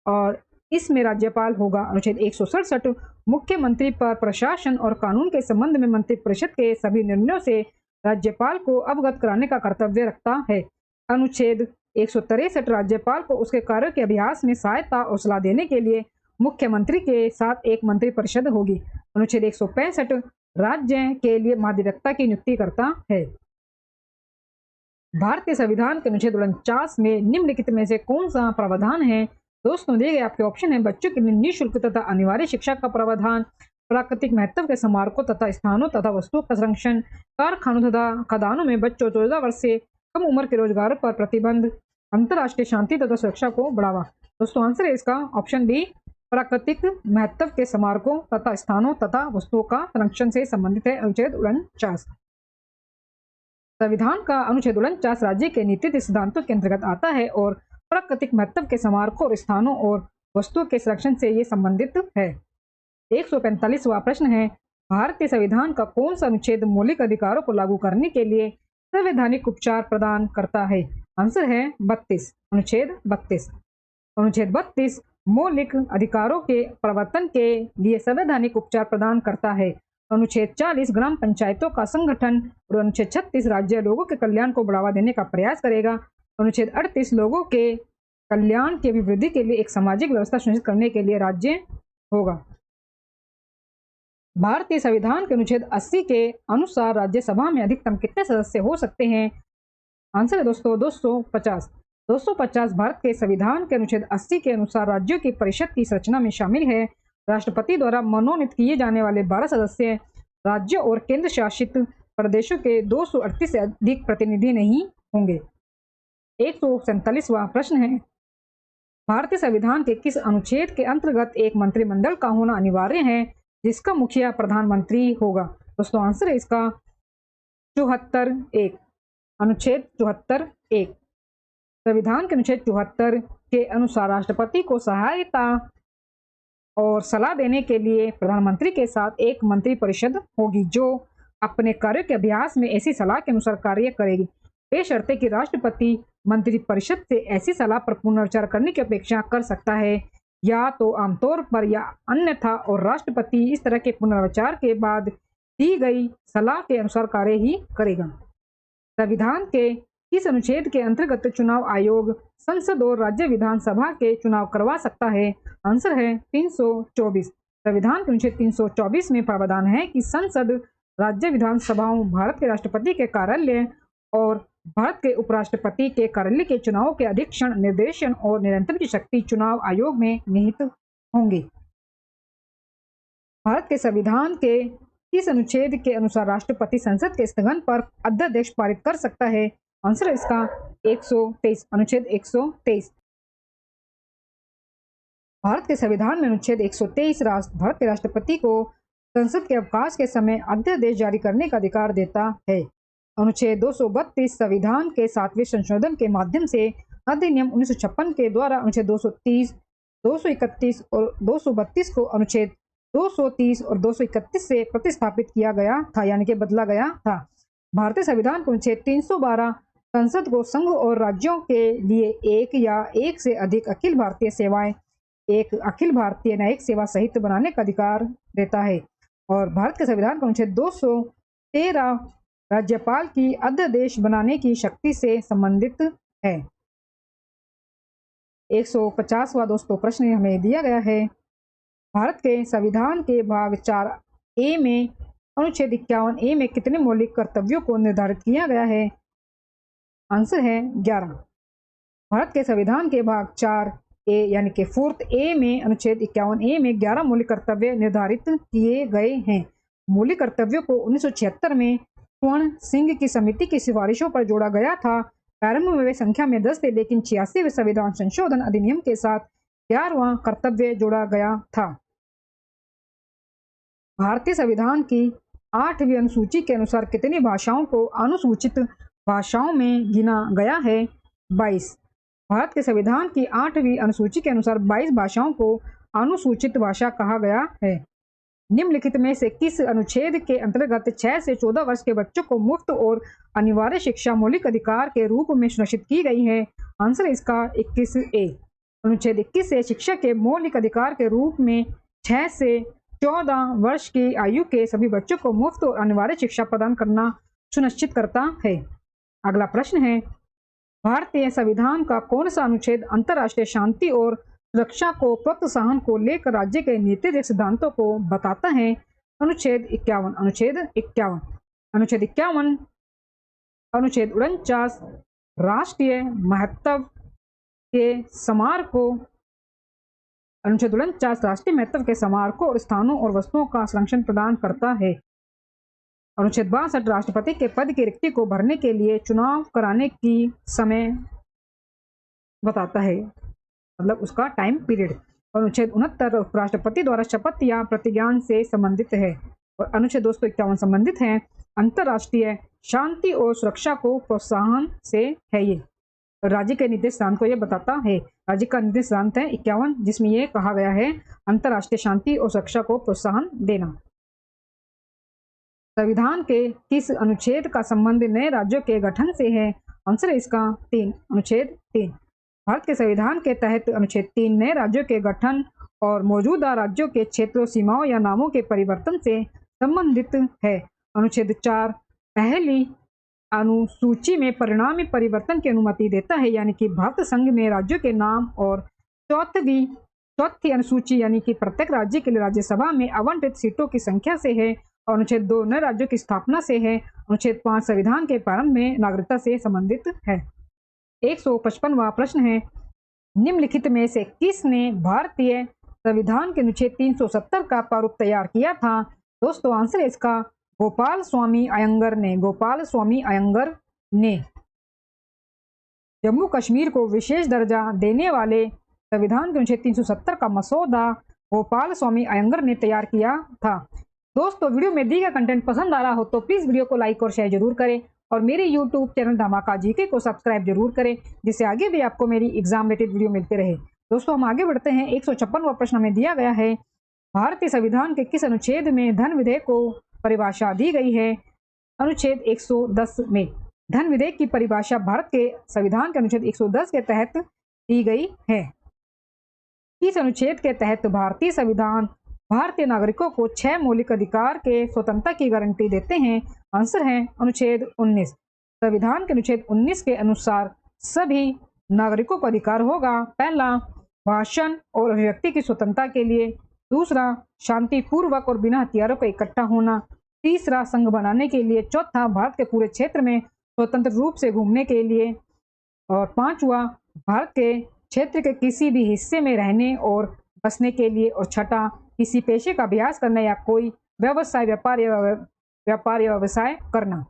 और इसमें राज्यपाल होगा। अनुच्छेद 167 मुख्यमंत्री पर प्रशासन और कानून के संबंध में मंत्रिपरिषद के सभी निर्णयों से राज्यपाल को अवगत कराने का कर्तव्य रखता है। अनुच्छेद 163 राज्यपाल को उसके कार्यों के अभ्यास में सहायता और सलाह देने के लिए मुख्यमंत्री के साथ एक मंत्रिपरिषद होगी। अनुच्छेद 165 राज्य के लिए महाधिवक्ता की नियुक्ति करता है। भारतीय संविधान के अनुच्छेद 49 में निम्नलिखित में से कौन सा प्रावधान है? दोस्तों दिए गए आपके ऑप्शन है कबच्चों के लिए निःशुल्क तथा अनिवार्य शिक्षा का प्रावधान, प्राकृतिक महत्व के स्मारकों तथा स्थानों तथा वस्तुओं का संरक्षण, कारखानों तथा खदानों में बच्चों 14 वर्ष से कम उम्र के रोजगार पर प्रतिबंध, अंतर्राष्ट्रीय शांति तथा सुरक्षा को बढ़ावा। दोस्तों आंसर है इसका ऑप्शन बी, प्राकृतिक महत्व के स्मारकों तथा स्थानों तथा वस्तुओं का संरक्षण से संबंधित है। अनुच्छेद 49। संविधान का अनुच्छेद 49 राज्य के नीति सिद्धांतों के अंतर्गत आता है और प्राकृतिक महत्व के स्मारकों और स्थानों और वस्तुओं के संरक्षण से ये संबंधित है। 145वां प्रश्न है, भारतीय संविधान का कौन सा अनुच्छेद मौलिक अधिकारों को लागू करने के लिए संवैधानिक उपचार प्रदान करता है? आंसर है 32। अनुच्छेद 32। अनुच्छेद 32 मौलिक अधिकारों के प्रवर्तन के लिए संवैधानिक उपचार प्रदान करता है। अनुच्छेद 40 ग्राम पंचायतों का संगठन और अनुच्छेद 36 राज्य लोगों के कल्याण को बढ़ावा देने का प्रयास करेगा। अनुच्छेद 38 लोगों के कल्याण की अभिवृद्धि के लिए एक सामाजिक व्यवस्था सुनिश्चित करने के लिए राज्य होगा। भारतीय संविधान के अनुच्छेद 80 के अनुसार राज्यसभा में अधिकतम कितने सदस्य हो सकते हैं? आंसर है दोस्तों 250। 250 भारत के संविधान के अनुच्छेद 80 के अनुसार राज्यों की परिषद की संरचना में शामिल है। राष्ट्रपति द्वारा मनोनीत किए जाने वाले 12 सदस्य राज्यों और केंद्र शासित प्रदेशों के 238 से अधिक प्रतिनिधि नहीं होंगे। 147वां प्रश्न है, भारतीय संविधान के किस अनुच्छेद के अंतर्गत एक मंत्रिमंडल का होना अनिवार्य है जिसका मुखिया प्रधानमंत्री होगा? दोस्तों आंसर है इसका 74(1). अनुच्छेद 74(1). संविधान के अनुच्छेद 74 के अनुसार राष्ट्रपति को सहायता और सलाह देने के लिए प्रधानमंत्री के साथ एक मंत्री परिषद होगी जो अपने कार्यों के अभ्यास में ऐसी सलाह के अनुसार कार्य करेगी। बेशर्ते कि राष्ट्रपति मंत्रिपरिषद से ऐसी सलाह पर पुनर्विचार करने की अपेक्षा कर सकता है या तो आमतौर पर या अन्यथा, और राष्ट्रपति इस तरह के पुनर्विचार के बाद दी गई सलाह के अनुसार कार्य ही करेगा। संविधान के किस अनुच्छेद के अंतर्गत चुनाव आयोग संसद और राज्य विधानसभा के चुनाव करवा सकता है? आंसर है 324। संविधान के अनुच्छेद 324 में प्रावधान है कि संसद, राज्य विधानसभाओं, भारत के राष्ट्रपति के कार्यालय और भारत के उपराष्ट्रपति के कार्यालय के चुनावों के अधीक्षण, निर्देशन और नियंत्रण की शक्ति चुनाव आयोग में निहित होंगी। भारत के संविधान के किस अनुच्छेद के अनुसार राष्ट्रपति संसद के स्थगन पर अध्यादेश पारित कर सकता है? आंसर है इसका 123, अनुच्छेद 123। भारत के संविधान में अनुच्छेद 123 भारत के राष्ट्रपति को संसद के अवकाश के समय अध्यादेश जारी करने का अधिकार देता है। अनुच्छेद 232 संविधान के 7वें संशोधन के माध्यम से अधिनियम 1956 के द्वारा अनुच्छेद 230, 231 और 232 को अनुच्छेद 230 और 231 से प्रतिस्थापित किया गया था, यानी कि बदला गया था। भारतीय संविधान के अनुच्छेद 312 संसद को संघ और राज्यों के लिए एक या एक से अधिक अखिल भारतीय सेवाएं, एक अखिल भारतीय न्यायिक सेवा सहित बनाने का अधिकार देता है। और भारत के संविधान का अनुच्छेद 213 राज्यपाल की अध्यादेश बनाने की शक्ति से संबंधित है। 150वां दोस्तों प्रश्न हमें दिया गया है, भारत के संविधान के भाग 4A में अनुच्छेद 51A में कितने मौलिक कर्तव्यों को निर्धारित किया गया है? आंसर है 11। भारत के संविधान के भाग 4A यानी कि 4A में अनुच्छेद 51A में 11 मौलिक कर्तव्य निर्धारित किए गए हैं। मौलिक कर्तव्यों को 1976 में स्वर्ण सिंह की समिति की सिफारिशों पर जोड़ा गया था। प्रारंभ में वे संख्या में 10 थे, लेकिन 86वें संविधान संशोधन अधिनियम के साथ 11वां कर्तव्य जोड़ा गया था। भारतीय संविधान की 8वीं अनुसूची के अनुसार कितनी भाषाओं को अनुसूचित भाषाओं में गिना गया है? 22। भारत के संविधान की 8वीं अनुसूची के अनुसार 22 भाषाओं को अनुसूचित भाषा कहा गया है। निम्नलिखित में से किस अनुच्छेद के अंतर्गत 6 से 14 वर्ष के बच्चों को मुफ्त और अनिवार्य शिक्षा मौलिक अधिकार के रूप में सुनिश्चित की गई है? आंसर इसका 21A। अनुच्छेद 21 से शिक्षा के मौलिक अधिकार के रूप में 6 से 14 वर्ष की आयु के सभी बच्चों को मुफ्त और अनिवार्य शिक्षा प्रदान करना सुनिश्चित करता है। अगला प्रश्न है, भारतीय संविधान का कौन सा अनुच्छेद अंतर्राष्ट्रीय शांति और सुरक्षा को प्रोत्साहन को लेकर राज्य के नीतिगत सिद्धांतों को बताता है? अनुच्छेद 51। अनुच्छेद 51। अनुच्छेद 51 अनुच्छेद 49 राष्ट्रीय महत्व के स्मारक को अनुच्छेद 49 राष्ट्रीय महत्व के स्मारकों और स्थानों और वस्तुओं का संरक्षण प्रदान करता है। अनुच्छेद 62 राष्ट्रपति के पद की रिक्ति को भरने के लिए चुनाव कराने की समय बताता है, मतलब उसका टाइम पीरियड। अनुच्छेद 69 उपराष्ट्रपति द्वारा शपथ या प्रतिज्ञान से संबंधित है। और अनुच्छेद 251 संबंधित है अंतर्राष्ट्रीय शांति और सुरक्षा को प्रोत्साहन से है। ये राज्य के नीति सिद्धांत को ये बताता है। राज्य का नीति सिद्धांत है 51, जिसमें ये कहा गया है अंतर्राष्ट्रीय शांति और सुरक्षा को प्रोत्साहन देना। संविधान के किस अनुच्छेद का संबंध नए राज्यों के गठन से है? आंसर है इसका 3, अनुच्छेद 3। भारत के संविधान के तहत अनुच्छेद 3 नए राज्यों के गठन और मौजूदा राज्यों के क्षेत्रों, सीमाओं या नामों के परिवर्तन से संबंधित है। अनुच्छेद 4 पहली अनुसूची में परिणामी परिवर्तन की अनुमति देता है, यानी कि भारत संघ में राज्यों के नाम, और चौथी अनुसूची यानी कि प्रत्येक राज्य के लिए राज्यसभा में आवंटित सीटों की संख्या से है। और अनुच्छेद 2 नए राज्यों की स्थापना से है। अनुच्छेद 5 संविधान के प्रारंभ में नागरिकता से संबंधित है। 155वां प्रश्न है, निम्नलिखित में से किसने भारतीय संविधान के अनुच्छेद 370 का प्रारूप तैयार किया था? दोस्तों आंसर है इसका गोपाल स्वामी अयंगर ने। गोपाल स्वामी अयंगर ने जम्मू कश्मीर को विशेष दर्जा देने वाले संविधान के अनुच्छेद 370 का मसौदा गोपाल स्वामी अयंगर ने तैयार किया था। दोस्तों, वीडियो में दी गया कंटेंट पसंद आ रहा हो तो प्लीज वीडियो को लाइक और शेयर जरूर करें और मेरे यूट्यूब चैनल धमाका जीके को सब्सक्राइब जरूर करें, जिससे आगे भी आपको मेरी एग्जाम रिलेटेड वीडियो मिलते रहे। दोस्तों, हम आगे बढ़ते हैं। 156वां प्रश्न हमें दिया गया है, भारतीय संविधान के किस अनुच्छेद में धन विधेयक को परिभाषा दी गई है? अनुच्छेद 110 में धन विधेयक की परिभाषा भारत के संविधान के अनुच्छेद 110 के तहत दी गई है। इस अनुच्छेद के तहत भारतीय संविधान भारतीय नागरिकों को 6 मौलिक अधिकार के स्वतंत्रता की गारंटी देते हैं। आंसर है अनुच्छेद 19। संविधान के अनुच्छेद 19 के अनुसार सभी नागरिकों को अधिकार होगा। पहला, भाषण और अभिव्यक्ति की स्वतंत्रता के लिए। दूसरा, शांतिपूर्वक और बिना हथियारों का इकट्ठा होना। तीसरा, संघ बनाने के लिए। चौथा, भारत के पूरे क्षेत्र में स्वतंत्र रूप से घूमने के लिए। और पांचवा, भारत के क्षेत्र के किसी भी हिस्से में रहने और बसने के लिए। और छठा, किसी पेशे का अभ्यास करना या कोई व्यवसाय व्यापार या व्यवसाय करना।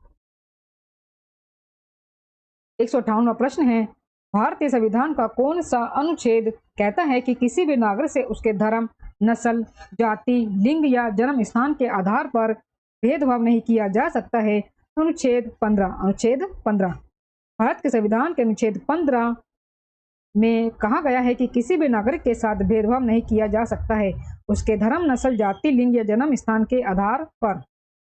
158वां प्रश्न है, भारतीय संविधान का कौन सा अनुच्छेद कहता है कि किसी भी नागरिक से उसके धर्म, नस्ल, जाति, लिंग या जन्म स्थान के आधार पर भेदभाव नहीं किया जा सकता है? अनुच्छेद 15। अनुच्छेद 15 भारत के संविधान के अनुच्छेद 15 में कहा गया है कि किसी भी नागरिक के साथ भेदभाव नहीं किया जा सकता है उसके धर्म, नस्ल, जाति, लिंग या जन्म स्थान के आधार पर।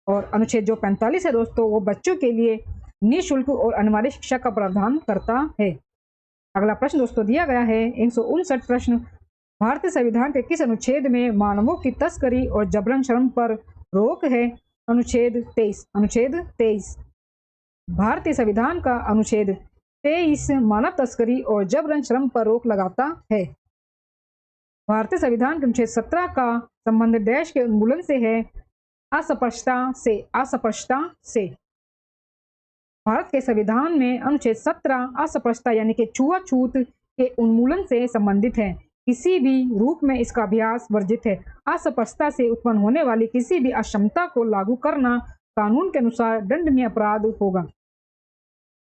और अनुच्छेद जो 45 है दोस्तों, वो बच्चों के लिए निःशुल्क और अनिवार्य शिक्षा का प्रावधान करता है। अगला प्रश्न दोस्तों दिया गया है 159 प्रश्न, भारतीय संविधान के किस अनुच्छेद में मानवों की तस्करी और जबरन श्रम पर रोक है? अनुच्छेद 23। अनुच्छेद 23 भारतीय संविधान का अनुच्छेद 23 मानव तस्करी और जबरन श्रम पर रोक लगाता है। भारतीय संविधान के अनुच्छेद 17 का संबंध देश के उन्मूलन से है। अस्पष्टता से। अस्पष्टता से भारत के संविधान में अनुच्छेद 17 अस्पष्टता यानी कि छुआछूत के उन्मूलन से संबंधित है। किसी भी रूप में इसका अभ्यास वर्जित है। अस्पष्टता से उत्पन्न होने वाली किसी भी अक्षमता को लागू करना कानून के अनुसार दंडनीय अपराध होगा।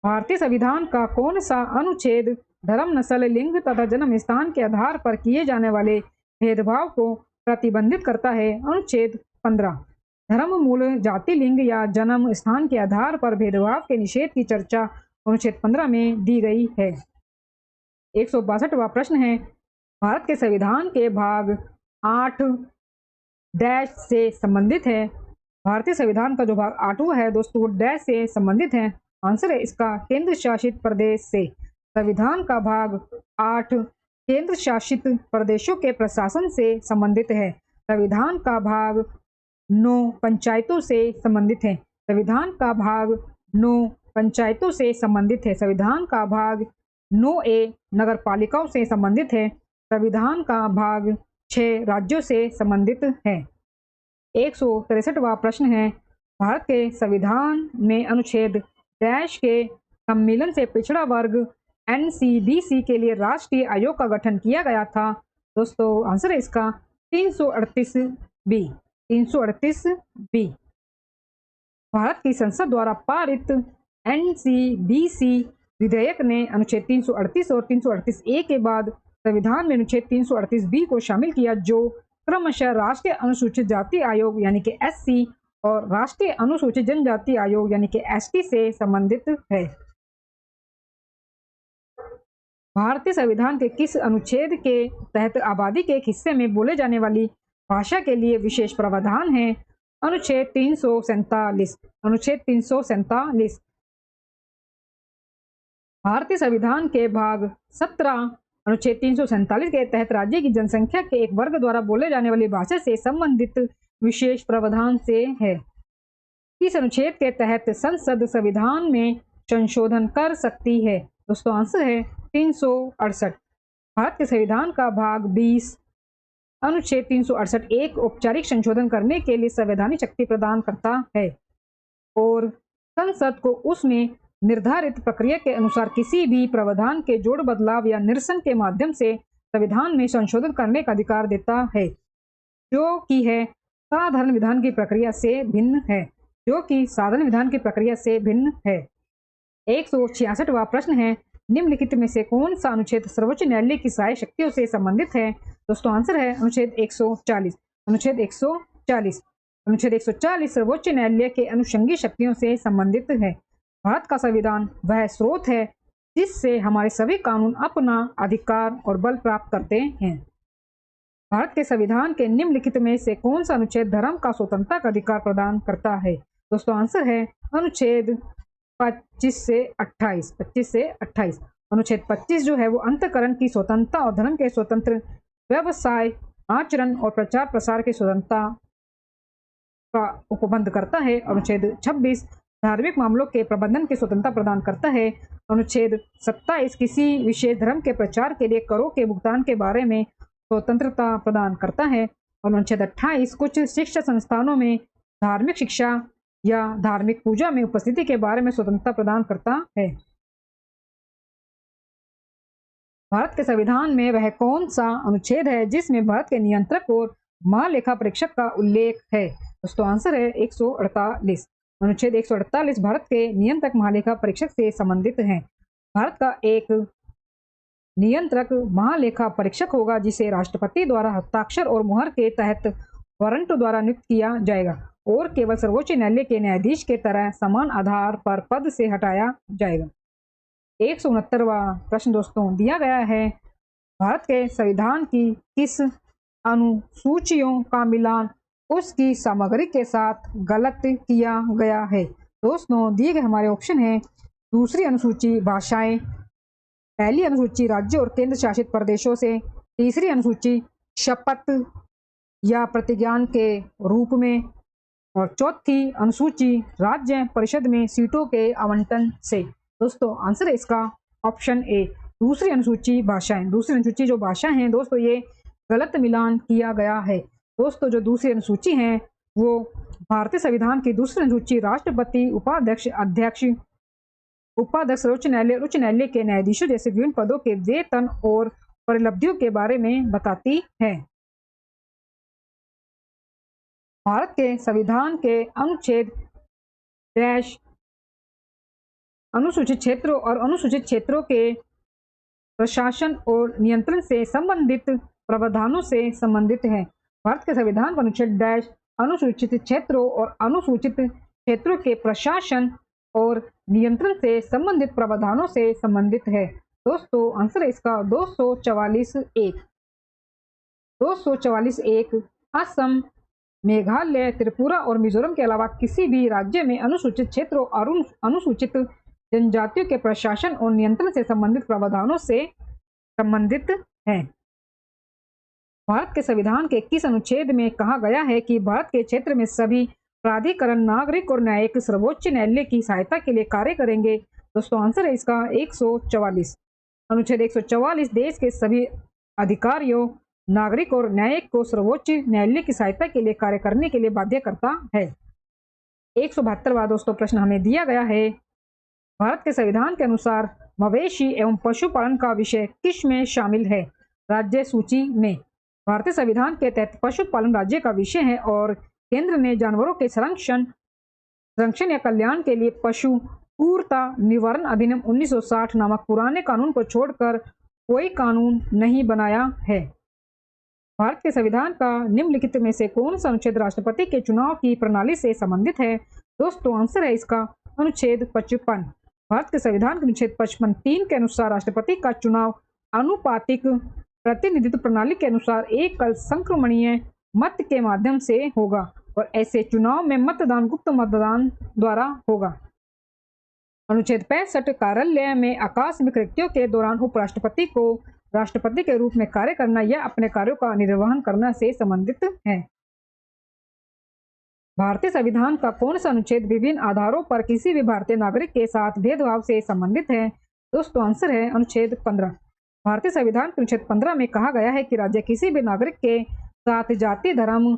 भारतीय संविधान का कौन सा अनुच्छेद धर्म, नस्ल, लिंग तथा जन्म स्थान के आधार पर किए जाने वाले भेदभाव को प्रतिबंधित करता है? अनुच्छेद 15। धर्म, मूल, जाति, लिंग या जन्म स्थान के आधार पर भेदभाव के निषेध की चर्चा अनुच्छेद 15 में दी गई है। 162वां प्रश्न है, भारत के संविधान के भाग 8 डैश से संबंधित है। भारतीय संविधान का जो भाग 8वां है दोस्तों, वो डैश से संबंधित है। आंसर है इसका केंद्र शासित प्रदेश से। संविधान का भाग 8 केंद्र शासित प्रदेशों के प्रशासन से संबंधित है। संविधान का भाग 9 पंचायतों से संबंधित है। संविधान का भाग 9 पंचायतों से संबंधित है। संविधान का भाग 9A नगर पालिकाओं से संबंधित है। संविधान का भाग 6 राज्यों से संबंधित है। 163वां प्रश्न है, भारत के संविधान में अनुच्छेद डैश के सम्मेलन से पिछड़ा वर्ग NCDC के लिए राष्ट्रीय आयोग का गठन किया गया था। दोस्तों, आंसर है इसका 338B। 338B भारत की संसद द्वारा पारित NCDC विधेयक ने अनुच्छेद 338 और 338A के बाद संविधान में अनुच्छेद 338B को शामिल किया, जो क्रमशः राष्ट्रीय अनुसूचित जाति आयोग यानी कि SC और राष्ट्रीय अनुसूचित जनजाति आयोग यानी कि ST से संबंधित है। भारतीय संविधान के किस अनुच्छेद के तहत आबादी के एक हिस्से में बोले जाने वाली भाषा के लिए विशेष प्रावधान है? अनुच्छेद 347। अनुच्छेद 347 भारतीय संविधान के भाग 17 अनुच्छेद 347 के तहत राज्य की जनसंख्या के एक वर्ग द्वारा बोले जाने वाली भाषा से संबंधित विशेष प्रावधान से है। इस अनुच्छेद के तहत संसद संविधान में संशोधन कर सकती है। दोस्तों, आंसर है 368। भारत के संविधान का भाग 20 अनुच्छेद 368 एक औपचारिक संशोधन करने के लिए संवैधानिक शक्ति प्रदान करता है और संसद को उसमें निर्धारित प्रक्रिया के अनुसार किसी भी प्रावधान के जोड़, बदलाव या निरसन के माध्यम से संविधान में संशोधन करने का अधिकार देता है, जो कि है साधारण विधान की प्रक्रिया से भिन्न है। जो कि साधारण विधान की प्रक्रिया से भिन्न है। 166वां प्रश्न है, निम्नलिखित में से कौन सा अनुच्छेद सर्वोच्च न्यायालय की सहायक शक्तियों से संबंधित है? दोस्तों आंसर है अनुच्छेद 140। अनुच्छेद 140 अनुच्छेद 140 सर्वोच्च न्यायालय के अनुषंगी शक्तियों से संबंधित है। भारत का संविधान वह स्रोत है जिससे हमारे सभी कानून अपना अधिकार और बल प्राप्त करते हैं। भारत के संविधान के निम्नलिखित में से कौन सा अनुच्छेद धर्म का स्वतंत्रता का अधिकार प्रदान करता है? दोस्तों आंसर है अनुच्छेद 25 से 28। 25 से 28 अनुच्छेद 25 जो है वो अंतःकरण की स्वतंत्रता और धर्म के स्वतंत्र व्यवसाय, आचरण और प्रचार प्रसार की स्वतंत्रता का उपबंध करता है। अनुच्छेद 26 धार्मिक मामलों के प्रबंधन की स्वतंत्रता प्रदान करता है। अनुच्छेद 27 किसी विशेष धर्म के प्रचार के लिए करों के भुगतान के बारे में स्वतंत्रता प्रदान करता है। और अनुच्छेद 28 कुछ शिक्षा संस्थानों में धार्मिक शिक्षा या धार्मिक पूजा में उपस्थिति के बारे में स्वतंत्रता प्रदान करता है। भारत के संविधान में वह कौन सा अनुच्छेद है जिसमें भारत के नियंत्रक और महालेखा परीक्षक का उल्लेख है? दोस्तों आंसर है 148। अनुच्छेद 148 भारत के नियंत्रक महालेखा परीक्षक से संबंधित है। भारत का एक नियंत्रक महालेखा परीक्षक होगा जिसे राष्ट्रपति द्वारा हस्ताक्षर और मुहर के तहत वारंट द्वारा नियुक्त किया जाएगा और केवल सर्वोच्च न्यायालय के न्यायाधीश के तरह समान आधार पर पद से हटाया जाएगा। 169वां प्रश्न दोस्तों दिया गया है, भारत के संविधान की किस अनुसूचियों का मिलान उसकी सामग्री के साथ गलत किया गया है? दोस्तों दिए गए हमारे ऑप्शन है दूसरी अनुसूची भाषाएं, पहली अनुसूची राज्य और केंद्र शासित प्रदेशों से, तीसरी अनुसूची शपथ या प्रतिज्ञान के रूप में, और चौथी अनुसूची राज्य परिषद में सीटों के आवंटन से। दोस्तों आंसर है इसका ऑप्शन ए दूसरी अनुसूची भाषाएं। दूसरी अनुसूची जो भाषा हैं दोस्तों ये गलत मिलान किया गया है। दोस्तों जो दूसरी अनुसूची है वो भारतीय संविधान की दूसरी अनुसूची राष्ट्रपति, उपाध्यक्ष, अध्यक्ष, उपाध्यक्ष, सर्वोच्च न्यायालय, उच्च न्यायालय के न्यायाधीशों जैसे विभिन्न पदों के वेतन और परिलब्धियों के बारे में बताती है। भारत के संविधान के अनुच्छेद डैश अनुसूचित क्षेत्रों और अनुसूचित क्षेत्रों के प्रशासन और नियंत्रण से संबंधित प्रावधानों से संबंधित है। भारत के संविधान का अनुच्छेद डैश अनुसूचित क्षेत्रों और अनुसूचित क्षेत्रों के प्रशासन और नियंत्रण से संबंधित प्रावधानों से संबंधित है। दोस्तों आंसर है इसका 244(1). 244(1) असम, मेघालय, त्रिपुरा और मिजोरम के अलावा किसी भी राज्य में अनुसूचित क्षेत्रों और अनुसूचित जनजातियों के प्रशासन और नियंत्रण से संबंधित प्रावधानों से संबंधित है। भारत के संविधान के किस अनुच्छेद में कहा गया है कि भारत के क्षेत्र में सभी प्राधिकरण, नागरिक और न्यायिक सर्वोच्च न्यायालय की सहायता के लिए कार्य करेंगे? दोस्तों आंसर है इसका 144। अनुच्छेद 144 देश के सभी अधिकारियों, नागरिक और न्यायिक को सर्वोच्च न्यायालय की सहायता के लिए कार्य करने के लिए बाध्य करता है। 172वां दोस्तों प्रश्न हमें दिया गया है, भारत के संविधान के अनुसार मवेशी एवं पशुपालन का विषय किस में शामिल है? राज्य सूची में। भारतीय संविधान के तहत पशुपालन राज्य का विषय है और केंद्र ने जानवरों के संरक्षण या कल्याण के लिए पशु क्रूरता निवारण अधिनियम 1960 नामक पुराने कानून को छोड़कर कोई कानून नहीं बनाया है। भारत के संविधान का निम्नलिखित में से कौन सा अनुच्छेद राष्ट्रपति के चुनाव की प्रणाली से संबंधित है? दोस्तों आंसर है इसका अनुच्छेद 55। भारत के संविधान के अनुच्छेद 55(3) के अनुसार राष्ट्रपति का चुनाव अनुपातिक प्रतिनिधित्व प्रणाली के अनुसार एकल संक्रमणीय मत के माध्यम से होगा और ऐसे चुनाव में मतदान गुप्त मतदान द्वारा होगा। अनुच्छेद 65 कार्यालय में आकस्मिक रिक्तियों के दौरान उपराष्ट्रपति को राष्ट्रपति के रूप में कार्य करना या अपने कार्यों का निर्वहन करना से संबंधित है। भारतीय संविधान का कौन सा अनुच्छेद विभिन्न आधारों पर किसी भी भारतीय नागरिक के साथ भेदभाव से संबंधित है? दोस्तों आंसर है अनुच्छेद 15। भारतीय संविधान के अनुच्छेद 15 में कहा गया है कि राज्य किसी भी नागरिक के साथ जाति, धर्म,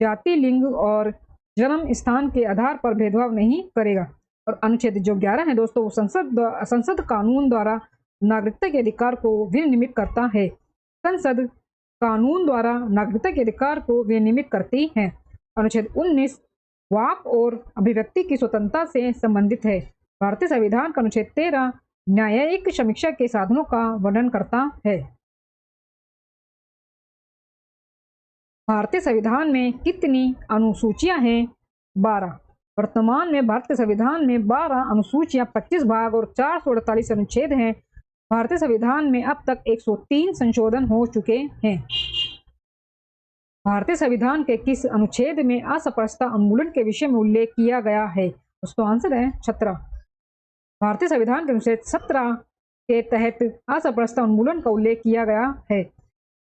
जाति, लिंग और जन्म स्थान के आधार पर भेदभाव नहीं करेगा। और अनुच्छेद जो 11 है दोस्तों संसद कानून द्वारा नागरिकता के अधिकार को विनियमित करता है। संसद कानून द्वारा नागरिकता के अधिकार को विनियमित करती है। अनुच्छेद 19 वाक और अभिव्यक्ति की स्वतंत्रता से संबंधित है। भारतीय संविधान का अनुच्छेद 13 न्यायिक समीक्षा के साधनों का वर्णन करता है। भारतीय संविधान में कितनी अनुसूचियां हैं? 12। वर्तमान में भारत के संविधान में 12 अनुसूचियां, 25 भाग और 448 अनुच्छेद हैं। भारतीय संविधान में अब तक 103 संशोधन हो चुके हैं। भारतीय संविधान के किस अनुच्छेद में अस्पृश्यता उन्मूलन के विषय में उल्लेख किया गया है? दोस्तों आंसर है 17। भारतीय संविधान के अनुच्छेद 17 के तहत अस्पृश्यता उन्मूलन का उल्लेख किया गया है।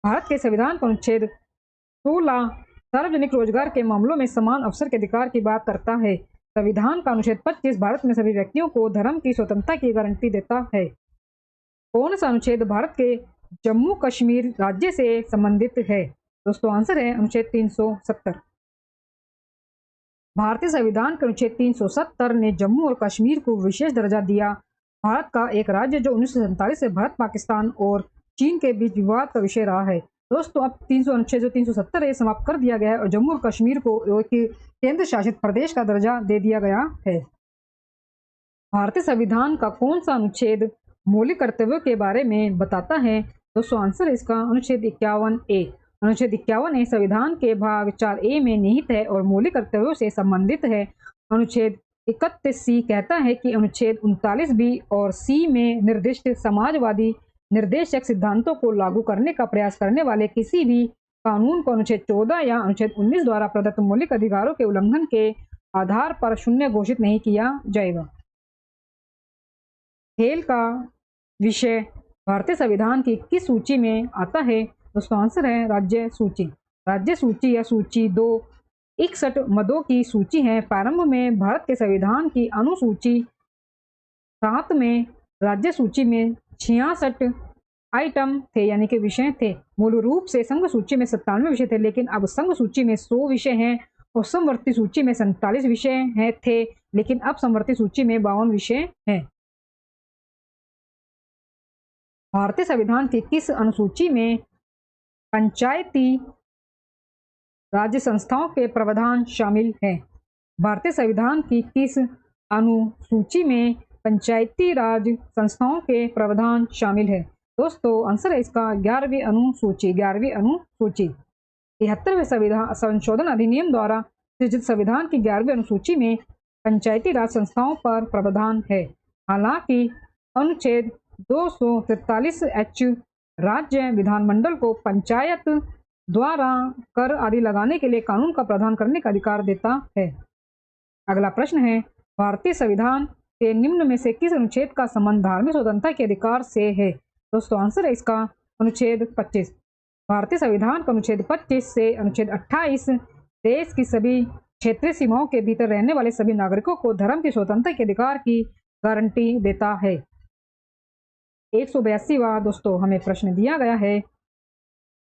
भारत के संविधान का अनुच्छेद 16 सार्वजनिक रोजगार के मामलों में समान अवसर के अधिकार की बात करता है। संविधान का अनुच्छेद 25 भारत में सभी व्यक्तियों को धर्म की स्वतंत्रता की गारंटी देता है। कौन सा अनुच्छेद भारत के जम्मू कश्मीर राज्य से संबंधित है? दोस्तों आंसर है अनुच्छेद 370। भारतीय संविधान के अनुच्छेद 370 ने जम्मू और कश्मीर को विशेष दर्जा दिया। भारत का एक राज्य जो 1947 से भारत, पाकिस्तान और चीन के बीच विवाद का विषय रहा है। दोस्तों अब 300 अनुच्छेद जो 370 है समाप्त कर दिया गया है और जम्मू और कश्मीर को एक केंद्र शासित प्रदेश का दर्जा दे दिया गया है। भारतीय संविधान का कौन सा अनुच्छेद मौलिक कर्तव्यों के बारे में बताता है? दोस्तों आंसर है इसका अनुच्छेद 51A। अनुच्छेद 51A संविधान के भाग 4A में निहित है और मौलिक कर्तव्यों से संबंधित है। अनुच्छेद 31C कहता है कि अनुच्छेद 39B और C में निर्दिष्ट समाजवादी निर्देशक सिद्धांतों को लागू करने का प्रयास करने वाले किसी भी कानून को अनुच्छेद 14 या अनुच्छेद 19 द्वारा प्रदत्त मौलिक अधिकारों के उल्लंघन के आधार पर शून्य घोषित नहीं किया जाएगा। खेल का विषय भारतीय संविधान की किस सूची में आता है? दोस्तों आंसर है राज्य सूची। राज्य सूची या सूची 2 61 मदों की सूची है। प्रारंभ में भारत के संविधान की अनुसूची 7 में राज्य सूची में 66 आइटम थे यानी कि विषय थे। मूल रूप से संघ सूची में 97 विषय थे, लेकिन अब संघ सूची में 100 विषय हैं और समवर्ती सूची में 47 विषय हैं थे, लेकिन अब समवर्ती सूची में 52 विषय हैं। भारतीय संविधान की किस अनुसूची में पंचायती राज्य संस्थाओं के प्रावधान शामिल है? भारतीय संविधान की किस अनुसूची में पंचायती राज संस्थाओं के प्रावधान शामिल है? दोस्तों आंसर है इसका 11वीं अनुसूची। 11वीं अनुसूची 73वें संविधान संशोधन अधिनियम द्वारा सृजित संविधान की 11वीं अनुसूची में पंचायती राज संस्थाओं पर प्रावधान है। हालांकि अनुच्छेद 243H राज्य विधानमंडल को पंचायत द्वारा कर आदि लगाने के लिए कानून का प्रावधान करने का अधिकार देता है। अगला प्रश्न है, भारतीय संविधान के निम्न में से किस अनुच्छेद का संबंध धार्मिक स्वतंत्रता के अधिकार से है? दोस्तों आंसर है इसका अनुच्छेद 25। भारतीय संविधान का अनुच्छेद 25 से अनुच्छेद 28 देश की सभी क्षेत्रीय सीमाओं के भीतर रहने वाले सभी नागरिकों को धर्म की स्वतंत्रता के अधिकार की गारंटी देता है। 182वां दोस्तों हमें प्रश्न दिया गया है,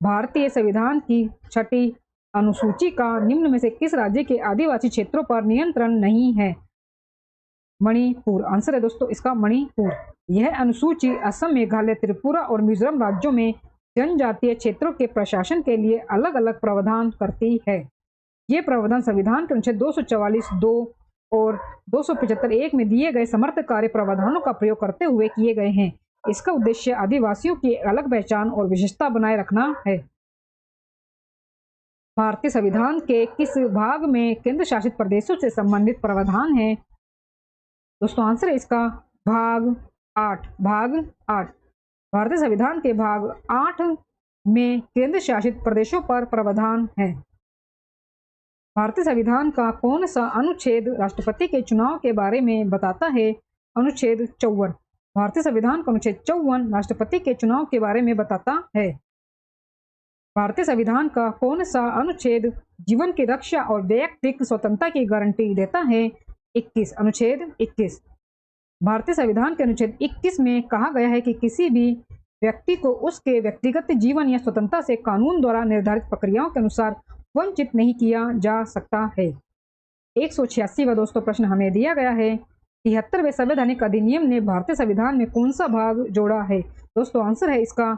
भारतीय संविधान की 6ठी अनुसूची का निम्न में से किस राज्य के आदिवासी क्षेत्रों पर नियंत्रण नहीं है? मणिपुर। आंसर है दोस्तों इसका मणिपुर। यह अनुसूची असम, मेघालय, त्रिपुरा और मिजोरम राज्यों में जनजातीय क्षेत्रों के प्रशासन के लिए अलग अलग प्रावधान करती है। ये प्रावधान संविधान के अनुच्छेद 244(2) और 275(1) में दिए गए समर्थकारी प्रावधानों का प्रयोग करते हुए किए गए हैं। इसका उद्देश्य आदिवासियों की अलग पहचान और विशेषता बनाए रखना है। भारतीय संविधान के किस भाग में केंद्र शासित प्रदेशों से संबंधित प्रावधान है? दोस्तों आंसर है इसका भाग 8। भाग 8 भारतीय संविधान के भाग 8 में केंद्र शासित प्रदेशों पर प्रावधान है। भारतीय संविधान का कौन सा अनुच्छेद राष्ट्रपति के चुनाव के बारे में बताता है? अनुच्छेद 54। भारतीय संविधान का अनुच्छेद 54 राष्ट्रपति के चुनाव के बारे में बताता है। भारतीय संविधान का कौन सा अनुच्छेद जीवन की रक्षा और व्यक्तिगत स्वतंत्रता की गारंटी देता है? 21। अनुच्छेद 21। भारतीय संविधान के अनुच्छेद 21 में कहा गया है कि किसी भी व्यक्ति को उसके व्यक्तिगत जीवन या स्वतंत्रता से कानून द्वारा निर्धारित प्रक्रियाओं के अनुसार वंचित नहीं किया जा सकता है। 186वां दोस्तों प्रश्न हमें दिया गया है, 73वें संवैधानिक अधिनियम ने भारतीय संविधान में कौन सा भाग जोड़ा है? दोस्तों आंसर है इसका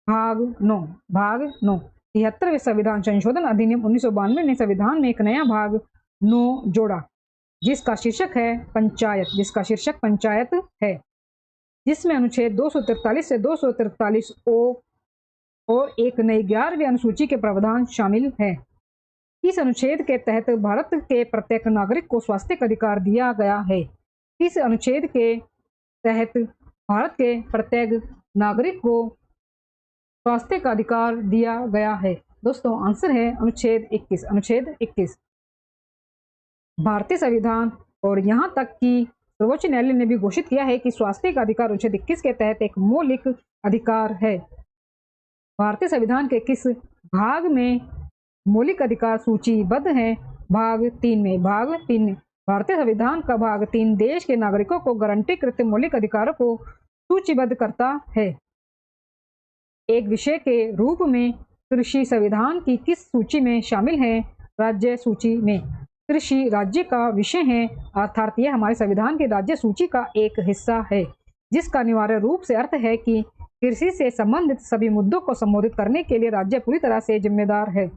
भाग 9। भाग 9 73वें संविधान संशोधन अधिनियम 1992 ने संविधान में एक नया भाग 9 जोड़ा, जिसका शीर्षक है पंचायत। जिसका शीर्षक पंचायत है। जिसमें अनुच्छेद 243 से 243 ओ और एक नई 11वीं अनुसूची के प्रावधान शामिल है। इस अनुच्छेद के तहत भारत के प्रत्येक नागरिक को स्वास्थ्य का अधिकार दिया गया है। इस अनुच्छेद के तहत भारत के प्रत्येक नागरिक को स्वास्थ्य का अधिकार दिया गया है। दोस्तों आंसर है अनुच्छेद 21। अनुच्छेद 21 भारतीय संविधान और यहाँ तक कि सर्वोच्च न्यायालय ने भी घोषित किया है कि स्वास्थ्य का अधिकार अनुच्छेद 21 के तहत एक मौलिक अधिकार है। भारतीय संविधान के किस भाग में मौलिक अधिकार सूचीबद्ध है? भाग 3 में। भाग 3 में भारतीय संविधान का भाग 3 देश के नागरिकों को गारंटीकृत मौलिक अधिकारों को सूचीबद्ध करता है। एक विषय के रूप में कृषि संविधान की किस सूची में शामिल है? राज्य सूची में। कृषि राज्य का विषय है, अर्थात यह हमारे संविधान की राज्य सूची का एक हिस्सा है, जिसका अनिवार्य रूप से अर्थ है कि कृषि से संबंधित सभी मुद्दों को संबोधित करने के लिए राज्य पूरी तरह से जिम्मेदार है।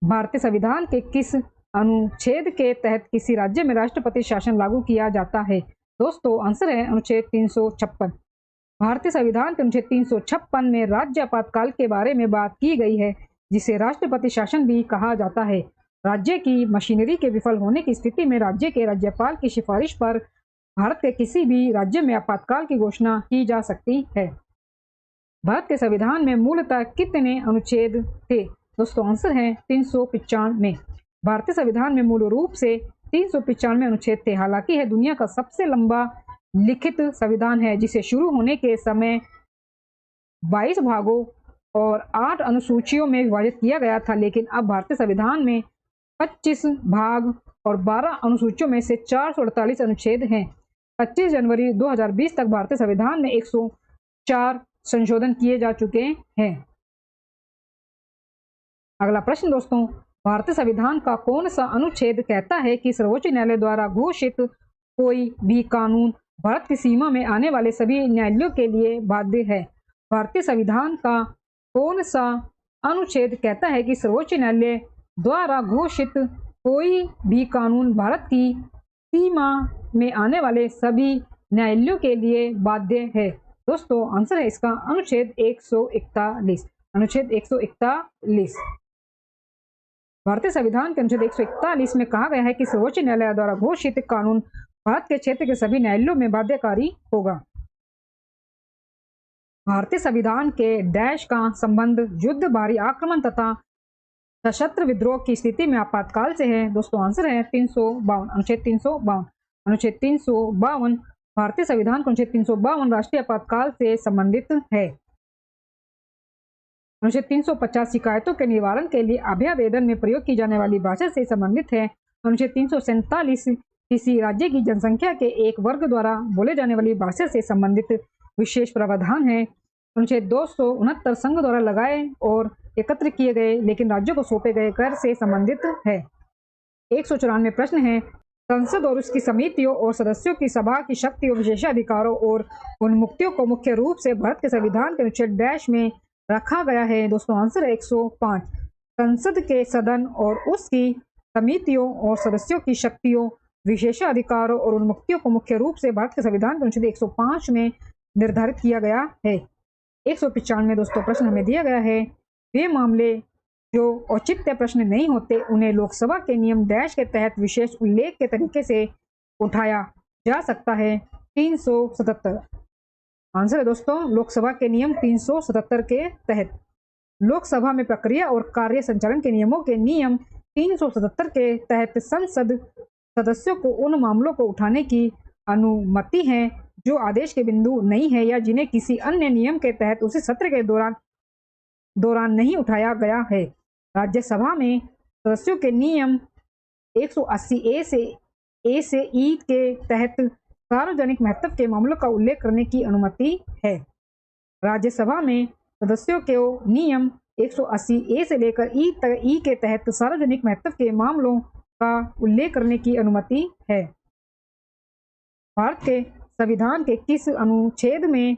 भारतीय संविधान के किस अनुच्छेद के तहत किसी राज्य में राष्ट्रपति शासन लागू किया जाता है? दोस्तों आंसर है अनुच्छेद 356। भारतीय संविधान के अनुच्छेद 356 में राज्य आपातकाल के बारे में बात की गई है, जिसे राष्ट्रपति शासन भी कहा जाता है। राज्य की मशीनरी के विफल होने की स्थिति में राज्य के राज्यपाल की सिफारिश पर भारत के किसी भी राज्य में आपातकाल की घोषणा की जा सकती है। भारत के संविधान में मूलतः कितने अनुच्छेद थे? दोस्तों आंसर है 395। भारतीय संविधान में मूल रूप से 395 अनुच्छेद थे। हालांकि यह दुनिया का सबसे लंबा लिखित संविधान है, जिसे शुरू होने के समय 22 भागों और 8 अनुसूचियों में विभाजित किया गया था, लेकिन अब भारतीय संविधान में 25 भाग और 12 अनुसूचियों में से 448 अनुच्छेद हैं। 25 जनवरी 2020 तक भारतीय संविधान में 104 संशोधन किए जा चुके हैं। अगला प्रश्न दोस्तों, भारतीय संविधान का कौन सा अनुच्छेद कहता है कि सर्वोच्च न्यायालय द्वारा घोषित कोई भी कानून भारत की सीमा में आने वाले सभी न्यायालयों के लिए बाध्य है? भारतीय संविधान का कौन सा अनुच्छेद कहता है कि सर्वोच्च न्यायालय द्वारा घोषित कोई भी कानून भारत की सीमा में आने वाले सभी न्यायालयों के लिए बाध्य है? दोस्तों आंसर है इसका अनुच्छेद 141। अनुच्छेद 141। भारतीय संविधान के अनुच्छेद 141 में कहा गया है कि सर्वोच्च न्यायालय द्वारा घोषित कानून भारत के क्षेत्र के सभी न्यायालयों में बाध्यकारी होगा। भारतीय संविधान के डैश का संबंध युद्ध, भारी आक्रमण तथा सशस्त्र विद्रोह की स्थिति में आपातकाल से है? दोस्तों आंसर है 352। अनुच्छेद 352। अनुच्छेद 352 भारतीय संविधान का अनुच्छेद 352 राष्ट्रीय आपातकाल से संबंधित है। अनुच्छेद 350 शिकायतों के निवारण के लिए अभ्यावेदन में प्रयोग की जाने वाली भाषा से संबंधित है। अनुच्छेद 347 किसी राज्य की जनसंख्या के एक वर्ग द्वारा बोले जाने वाली भाषा से संबंधित विशेष प्रावधान है। अनुच्छेद 269 संघ द्वारा लगाए और एकत्र किए गए लेकिन राज्यों को सौंपे गए कर से संबंधित है। 194 प्रश्न है, संसद और उसकी समितियों और सदस्यों की सभा की शक्ति और विशेषाधिकारों और उन्मुक्तियों को मुख्य रूप से भारत के संविधान के अनुच्छेद डैश में रखा गया है? दोस्तों आंसर है 105। संसद के सदन और उसकी समितियों और सदस्यों की शक्तियों, विशेषाधिकारों और उन्मुक्तियों को मुख्य रूप से भारत के संविधान के अनुच्छेद 105 में निर्धारित किया गया है। 195 दोस्तों प्रश्न हमें दिया गया है, वे मामले जो औचित्य प्रश्न नहीं होते उन्हें लोकसभा के नियम डैश के तहत विशेष उल्लेख के तरीके से उठाया जा सकता है? 377। आंसर है दोस्तों लोकसभा के नियम 377 के तहत। लोकसभा में प्रक्रिया और कार्य संचालन के नियमों के नियम 377 के तहत संसद सदस्यों को उन मामलों को उठाने की अनुमति है जो आदेश के बिंदु नहीं है या जिन्हें किसी अन्य नियम के तहत उसी सत्र के दौरान नहीं उठाया गया है। राज्यसभा में सदस्यों के नियम 180 ए से ई के तहत सार्वजनिक महत्व के मामलों का उल्लेख करने की अनुमति है। राज्यसभा में सदस्यों के नियम 180 ए से लेकर ई के तहत सार्वजनिक महत्व के मामलों का उल्लेख करने की अनुमति है। भारत के संविधान के किस अनुच्छेद में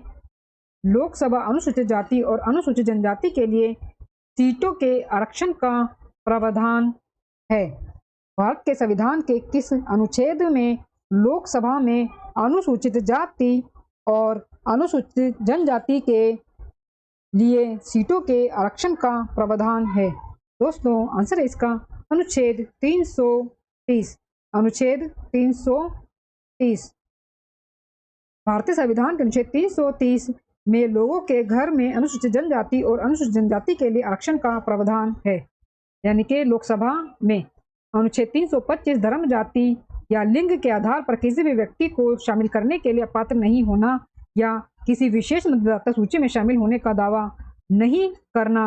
लोकसभा अनुसूचित जाति और अनुसूचित जनजाति के लिए सीटों के आरक्षण का प्रावधान है? भारत के संविधान के किस अनुच्छेद में लोकसभा में अनुसूचित जाति और अनुसूचित जनजाति के लिए सीटों के आरक्षण का प्रावधान है? दोस्तों आंसर है इसका अनुच्छेद 330। अनुच्छेद 330। भारतीय संविधान के अनुच्छेद 330 में लोगों के घर में अनुसूचित जनजाति और अनुसूचित जनजाति के लिए आरक्षण का प्रावधान है। यानी कि लोकसभा में अनुच्छेद 325 धर्म, जाति या लिंग के आधार पर किसी भी व्यक्ति को शामिल करने के लिए अपात्र नहीं होना या किसी विशेष मतदाता सूची में शामिल होने का दावा नहीं करना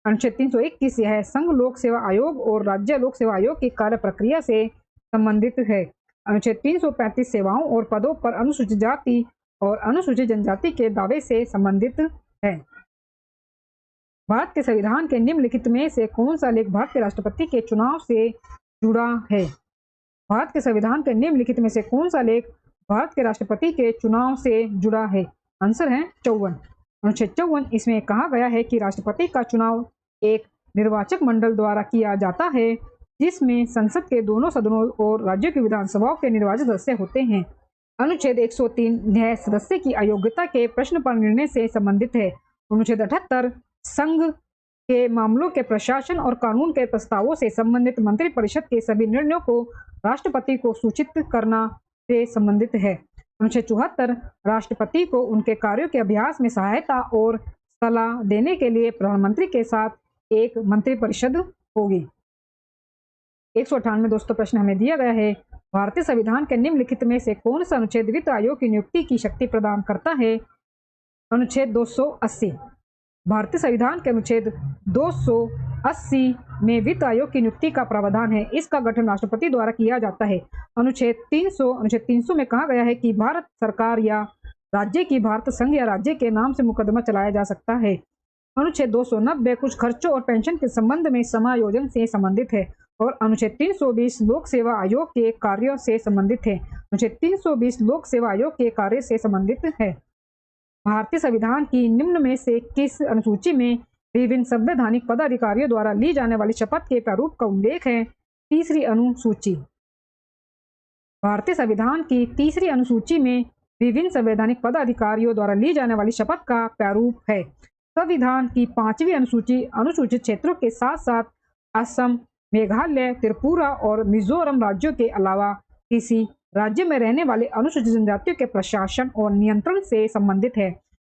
अनुच्छेद 321 यह संघ लोक सेवा आयोग और राज्य लोक सेवा आयोग की कार्य प्रक्रिया से संबंधित है। अनुच्छेद 335 सेवाओं और पदों पर अनुसूचित जाति और अनुसूचित जनजाति के दावे से संबंधित है। भारत के संविधान के निम्नलिखित में से कौन सा लेख भारत के राष्ट्रपति के चुनाव से जुड़ा है? भारत के संविधान के निम्नलिखित में से कौन सा लेख भारत के राष्ट्रपति के चुनाव से जुड़ा है? आंसर है 54। अनुच्छेद 54 इसमें कहा गया है कि राष्ट्रपति का चुनाव एक निर्वाचक मंडल द्वारा किया जाता है जिसमें संसद के दोनों सदनों और राज्यों की विधानसभाओं के निर्वाचित सदस्य होते हैं। अनुच्छेद 103 यह सदस्य की अयोग्यता के प्रश्न पर निर्णय से संबंधित है। अनुच्छेद 78 संघ के मामलों के प्रशासन और कानून के प्रस्तावों से संबंधित मंत्रिपरिषद के सभी निर्णयों को राष्ट्रपति को सूचित करना से संबंधित है। अनुच्छेद 74 राष्ट्रपति को उनके कार्यों के अभ्यास में सहायता और सलाह देने के लिए प्रधानमंत्री के साथ एक मंत्रिपरिषद होगी। 198 दोस्तों प्रश्न हमें दिया गया है, भारतीय संविधान के निम्नलिखित में से कौन सा अनुच्छेद वित्त आयोग की नियुक्ति की शक्ति प्रदान करता है? अनुच्छेद 280। भारतीय संविधान के अनुच्छेद 280 में वित्त आयोग की नियुक्ति का प्रावधान है। इसका गठन राष्ट्रपति द्वारा किया जाता है। अनुच्छेद 300 में कहा गया है कि भारत सरकार या राज्य की भारत संघ या राज्य के नाम से मुकदमा चलाया जा सकता है। अनुच्छेद 290 कुछ खर्चों और पेंशन के संबंध में समायोजन से संबंधित है और अनुच्छेद 320 लोक सेवा आयोग के कार्यों से संबंधित है। अनुच्छेद 320 लोक सेवा आयोग के कार्य से संबंधित है। भारतीय संविधान की निम्न में से किस अनुसूची में विभिन्न संवैधानिक पदाधिकारियों द्वारा ली जाने वाली शपथ के प्रारूप का उल्लेख है? तीसरी अनुसूची। भारतीय संविधान की तीसरी अनुसूची में विभिन्न संवैधानिक पदाधिकारियों द्वारा ली जाने वाली शपथ का प्रारूप है। संविधान की 5वीं अनुसूची अनुसूचित क्षेत्रों के साथ साथ असम, मेघालय, त्रिपुरा और मिजोरम राज्यों के अलावा किसी राज्य में रहने वाले अनुसूचित जनजातियों के प्रशासन और नियंत्रण से संबंधित है।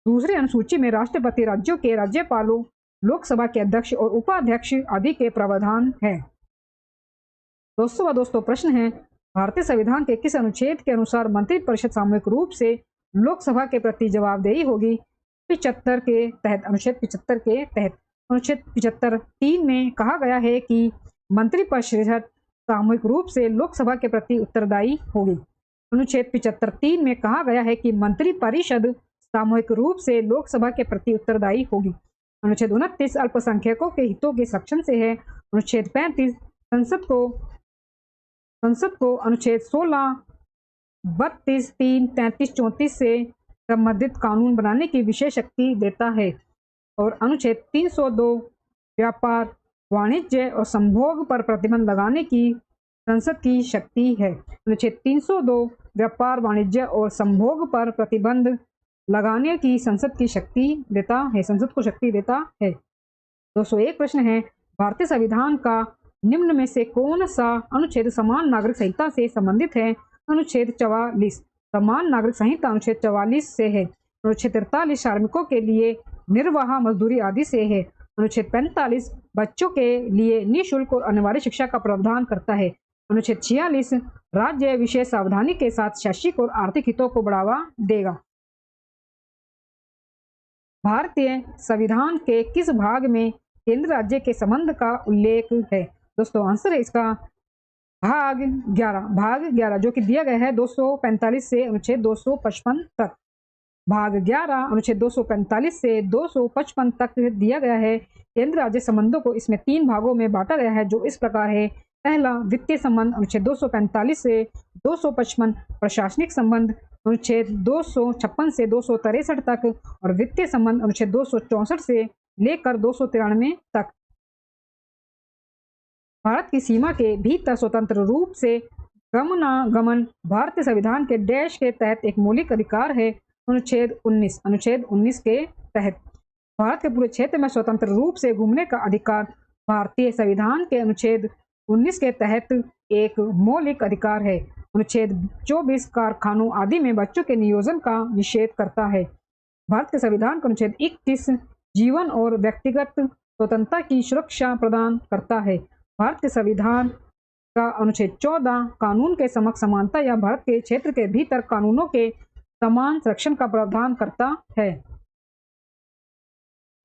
दूसरी अनुसूची में राष्ट्रपति, राज्यों के राज्यपालों, लोकसभा के अध्यक्ष और उपाध्यक्ष आदि के प्रावधान है। दोस्तों प्रश्न है, भारतीय संविधान के किस अनुच्छेद के अनुसार मंत्रिपरिषद सामूहिक रूप से लोकसभा के प्रति जवाबदेही होगी? 75 के तहत। अनुच्छेद 75 के तहत अनुच्छेद 75(3) में कहा गया है कि मंत्रिपरिषद सामूहिक रूप से लोकसभा के प्रति उत्तरदायी होगी। अनुच्छेद 75(3) में कहा गया है कि मंत्रिपरिषद सामूहिक रूप से लोकसभा के प्रति उत्तरदायी होगी। अनुच्छेद 29 अल्पसंख्यकों के हितों के संरक्षण से है। अनुच्छेद 35 संसद को अनुच्छेद 16, 32, 3, 33, 34 से संबंधित कानून बनाने की विशेष शक्ति देता है। और अनुच्छेद 302 व्यापार, वाणिज्य और संभोग पर प्रतिबंध लगाने की संसद की शक्ति है। अनुच्छेद 302 व्यापार, वाणिज्य और संभोग पर प्रतिबंध लगाने की संसद की शक्ति देता है, संसद को शक्ति देता है। 201 प्रश्न है, भारतीय संविधान का निम्न में से कौन सा अनुच्छेद समान नागरिक संहिता से संबंधित है? अनुच्छेद 44। समान नागरिक संहिता अनुच्छेद 44 से है। अनुच्छेद 43 कार्मिकों के लिए निर्वाह मजदूरी आदि से है। अनुच्छेद 45 बच्चों के लिए निःशुल्क और अनिवार्य शिक्षा का प्रावधान करता है। अनुच्छेद 46 राज्य विशेष सावधानी के साथ शैक्षिक और आर्थिक हितों को बढ़ावा देगा। भारतीय संविधान के किस भाग में केंद्र राज्य के संबंध का उल्लेख है? दोस्तों आंसर है इसका भाग 11 जो कि दिया गया है 245 से अनुच्छेद 255 तक। भाग 11 अनुच्छेद 245 से 255 तक दिया गया है। केंद्र राज्य संबंधों को इसमें 3 भागों में बांटा गया है जो इस प्रकार है। पहला वित्तीय संबंध अनुच्छेद 245 से 255, प्रशासनिक संबंध अनुच्छेद 256 से 263 तक और वित्तीय संबंध अनुच्छेद 264 से लेकर 293 तक। भारत की सीमा के भीतर स्वतंत्र रूप से गमनागमन भारतीय संविधान के डैश के तहत एक मौलिक अधिकार है। अनुच्छेद 19 के तहत भारत के पूरे क्षेत्र में स्वतंत्र रूप से घूमने का अधिकार भारतीय संविधान के अनुच्छेद 19 के तहत एक मौलिक अधिकार है। अनुच्छेद 24 कारखानों आदि में बच्चों के नियोजन का निषेध करता है। भारत के संविधान का अनुच्छेद 21 जीवन और व्यक्तिगत स्वतंत्रता की सुरक्षा प्रदान करता है। भारत के संविधान का अनुच्छेद 14 कानून के समक्ष समानता या भारत के क्षेत्र के भीतर कानूनों के समान संरक्षण का प्रावधान करता है।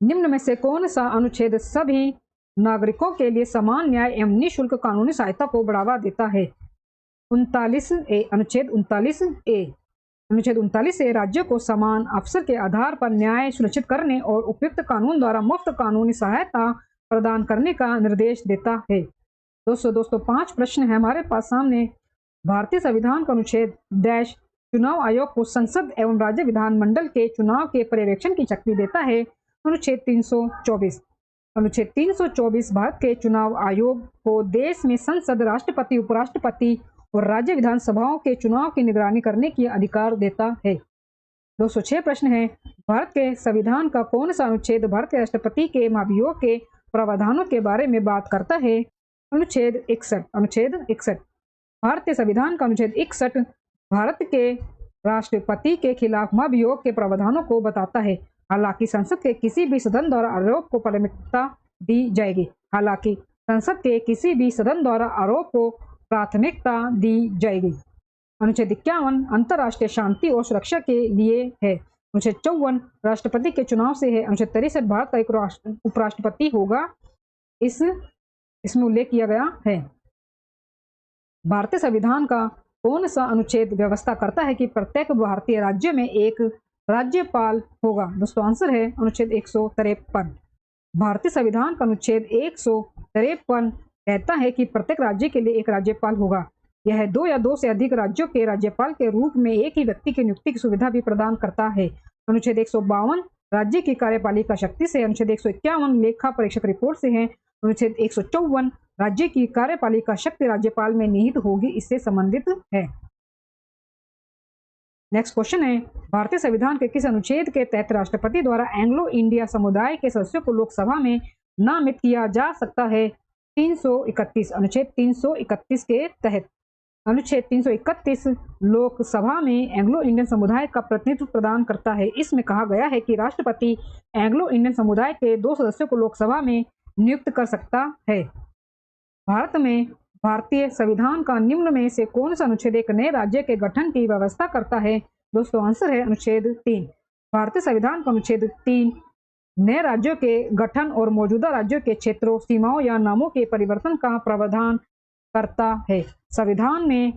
निम्न में से कौन सा अनुच्छेद सभी नागरिकों के लिए समान न्याय एवं निःशुल्क कानूनी सहायता को बढ़ावा देता है? 39A अनुच्छेद 39A राज्यों को समान अवसर के आधार पर न्याय सुनिश्चित करने और उपयुक्त कानून द्वारा मुफ्त कानूनी सहायता प्रदान करने का निर्देश देता है। दोस्तों 5 प्रश्न है हमारे पास सामने। भारतीय संविधान का अनुच्छेद डैश चुनाव आयोग को संसद एवं राज्य विधानमंडल के चुनाव के पर्यवेक्षण की शक्ति देता है। अनुच्छेद 324 भारत के चुनाव आयोग को देश में संसद, राष्ट्रपति, उपराष्ट्रपति और राज्य विधानसभाओं के चुनाव की निगरानी करने की अधिकार देता है। 206 प्रश्न है भारत के संविधान का कौन सा अनुच्छेद भारत के राष्ट्रपति के महाभियोग के प्रावधानों के बारे में बात करता है? अनुच्छेद 61 भारतीय संविधान का अनुच्छेद 61 भारत के राष्ट्रपति के खिलाफ महाभियोग के प्रावधानों को बताता है। हालांकि संसद के किसी भी सदन द्वारा आरोप को प्राथमिकता दी जाएगी। अनुच्छेद 51 अंतर्राष्ट्रीय शांति और सुरक्षा के लिए है। अनुच्छेद 54 राष्ट्रपति के चुनाव से है। अनुच्छेद 63 भारत का एक उपराष्ट्रपति होगा, इसमें उल्लेख किया गया है। भारतीय संविधान का कौन सा अनुच्छेद व्यवस्था करता है कि प्रत्येक भारतीय राज्य में एक राज्यपाल होगा? दोस्तों आंसर है अनुच्छेद 153। भारतीय संविधान का अनुच्छेद 153 कहता है कि प्रत्येक राज्य के लिए एक राज्यपाल होगा। यह 2 या 2 से अधिक राज्यों के राज्यपाल के रूप में एक ही व्यक्ति की नियुक्ति की सुविधा भी प्रदान करता है। अनुच्छेद 152 राज्य की कार्यपालिका शक्ति से। अनुच्छेद 151 लेखा परीक्षक रिपोर्ट से है। अनुच्छेद 154 राज्य की कार्यपालिका शक्ति राज्यपाल में निहित होगी, इससे संबंधित है। नेक्स्ट क्वेश्चन है भारतीय संविधान के किस अनुच्छेद के तहत राष्ट्रपति द्वारा एंग्लो इंडिया समुदाय के सदस्यों को लोकसभा में नामित किया जा सकता है? 331 अनुच्छेद 331 के तहत। अनुच्छेद 331 लोकसभा में एंग्लो इंडियन समुदाय का प्रतिनिधित्व प्रदान करता है। इसमें कहा गया है कि राष्ट्रपति एंग्लो इंडियन समुदाय के 2 सदस्यों को लोकसभा में नियुक्त कर सकता है। भारत में भारतीय संविधान का निम्न में से कौन सा अनुच्छेद एक नए राज्य के गठन की व्यवस्था करता है? दोस्तों आंसर है अनुच्छेद 3। भारतीय संविधान का अनुच्छेद 3 नए राज्यों के गठन और मौजूदा राज्यों के क्षेत्रों, सीमाओं या नामों के परिवर्तन का प्रावधान करता है। संविधान में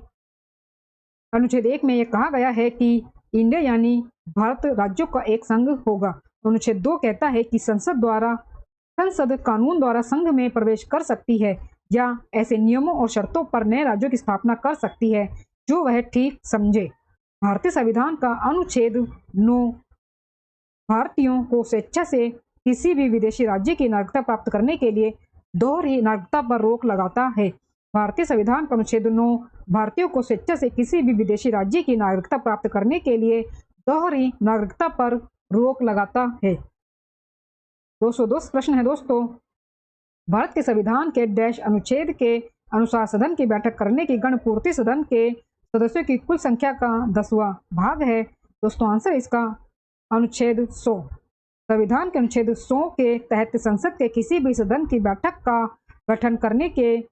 अनुच्छेद 1 में यह कहा गया है कि इंडिया यानी भारत राज्यों का एक संघ होगा। अनुच्छेद 2 कहता है कि संसद कानून द्वारा संघ में प्रवेश कर सकती है या ऐसे नियमों और शर्तों पर नए राज्यों की स्थापना कर सकती है जो वह ठीक समझे। भारतीय संविधान का अनुच्छेद 9 भारतीयों को स्वेच्छा से किसी भी विदेशी राज्य की नागरिकता प्राप्त करने के लिए दोहरी नागरिकता पर रोक लगाता है। भारतीय संविधान का अनुच्छेद 9 भारतीयों को स्वेच्छा से किसी भी विदेशी राज्य की नागरिकता प्राप्त करने के लिए दोहरी नागरिकता पर रोक लगाता है। 202 प्रश्न है दोस्तों। भारत के संविधान के डैश अनुच्छेद के अनुसार सदन की बैठक करने की गणपूर्ति सदन के सदस्यों की कुल संख्या का 10वां भाग है। दोस्तों आंसर इसका अनुच्छेद 100। संविधान के अनुच्छेद 100 के तहत संसद के किसी भी सदन की बैठक का गठन करने के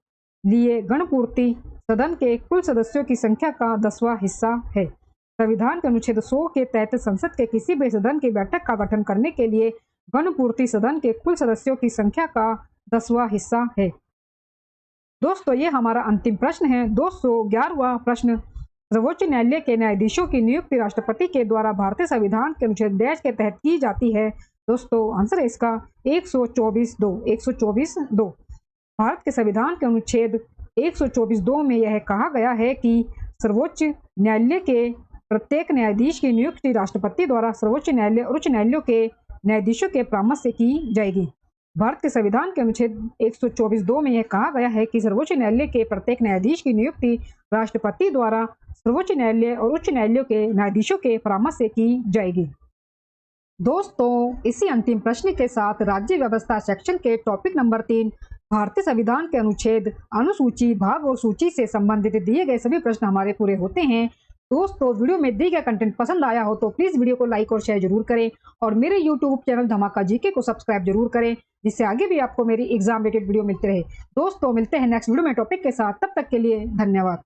लिए गणपूर्ति सदन के कुल सदस्यों की संख्या का 10वां हिस्सा है। संविधान के अनुच्छेद 100 के तहत संसद के किसी भी सदन की बैठक का गठन करने के लिए गणपूर्ति सदन के कुल सदस्यों की संख्या का 10वां हिस्सा है। दोस्तों ये हमारा अंतिम प्रश्न है। 211वां प्रश्न। सर्वोच्च न्यायालय के न्यायाधीशों की नियुक्ति राष्ट्रपति के द्वारा भारतीय संविधान के अनुच्छेद डैश के तहत की जाती है। दोस्तों आंसर है इसका 124(2). भारत के संविधान के अनुच्छेद 124(2) में यह कहा गया है कि सर्वोच्च न्यायालय के प्रत्येक न्यायाधीश की नियुक्ति राष्ट्रपति द्वारा सर्वोच्च न्यायालय और उच्च न्यायालयों के न्यायाधीशों के परामर्श से की जाएगी। भारत के संविधान के अनुच्छेद 124(2) में यह कहा गया है कि सर्वोच्च न्यायालय के प्रत्येक न्यायाधीश की नियुक्ति राष्ट्रपति द्वारा सर्वोच्च न्यायालय और उच्च न्यायालयों के न्यायाधीशों के परामर्श से की जाएगी। दोस्तों, इसी अंतिम प्रश्न के साथ राज्य व्यवस्था सेक्शन के टॉपिक नंबर 3 भारतीय संविधान के अनुच्छेद, अनुसूची, भाग और सूची से संबंधित दिए गए सभी प्रश्न हमारे पूरे होते हैं। दोस्तों, वीडियो में दिए गए कंटेंट पसंद आया हो तो प्लीज वीडियो को लाइक और शेयर जरूर करें और मेरे यूट्यूब चैनल धमाका जीके को सब्सक्राइब जरूर करें, जिससे आगे भी आपको मेरी एग्जाम रिलेटेड वीडियो मिलते रहे। दोस्तों, मिलते हैं नेक्स्ट वीडियो में टॉपिक के साथ, तब तक के लिए धन्यवाद।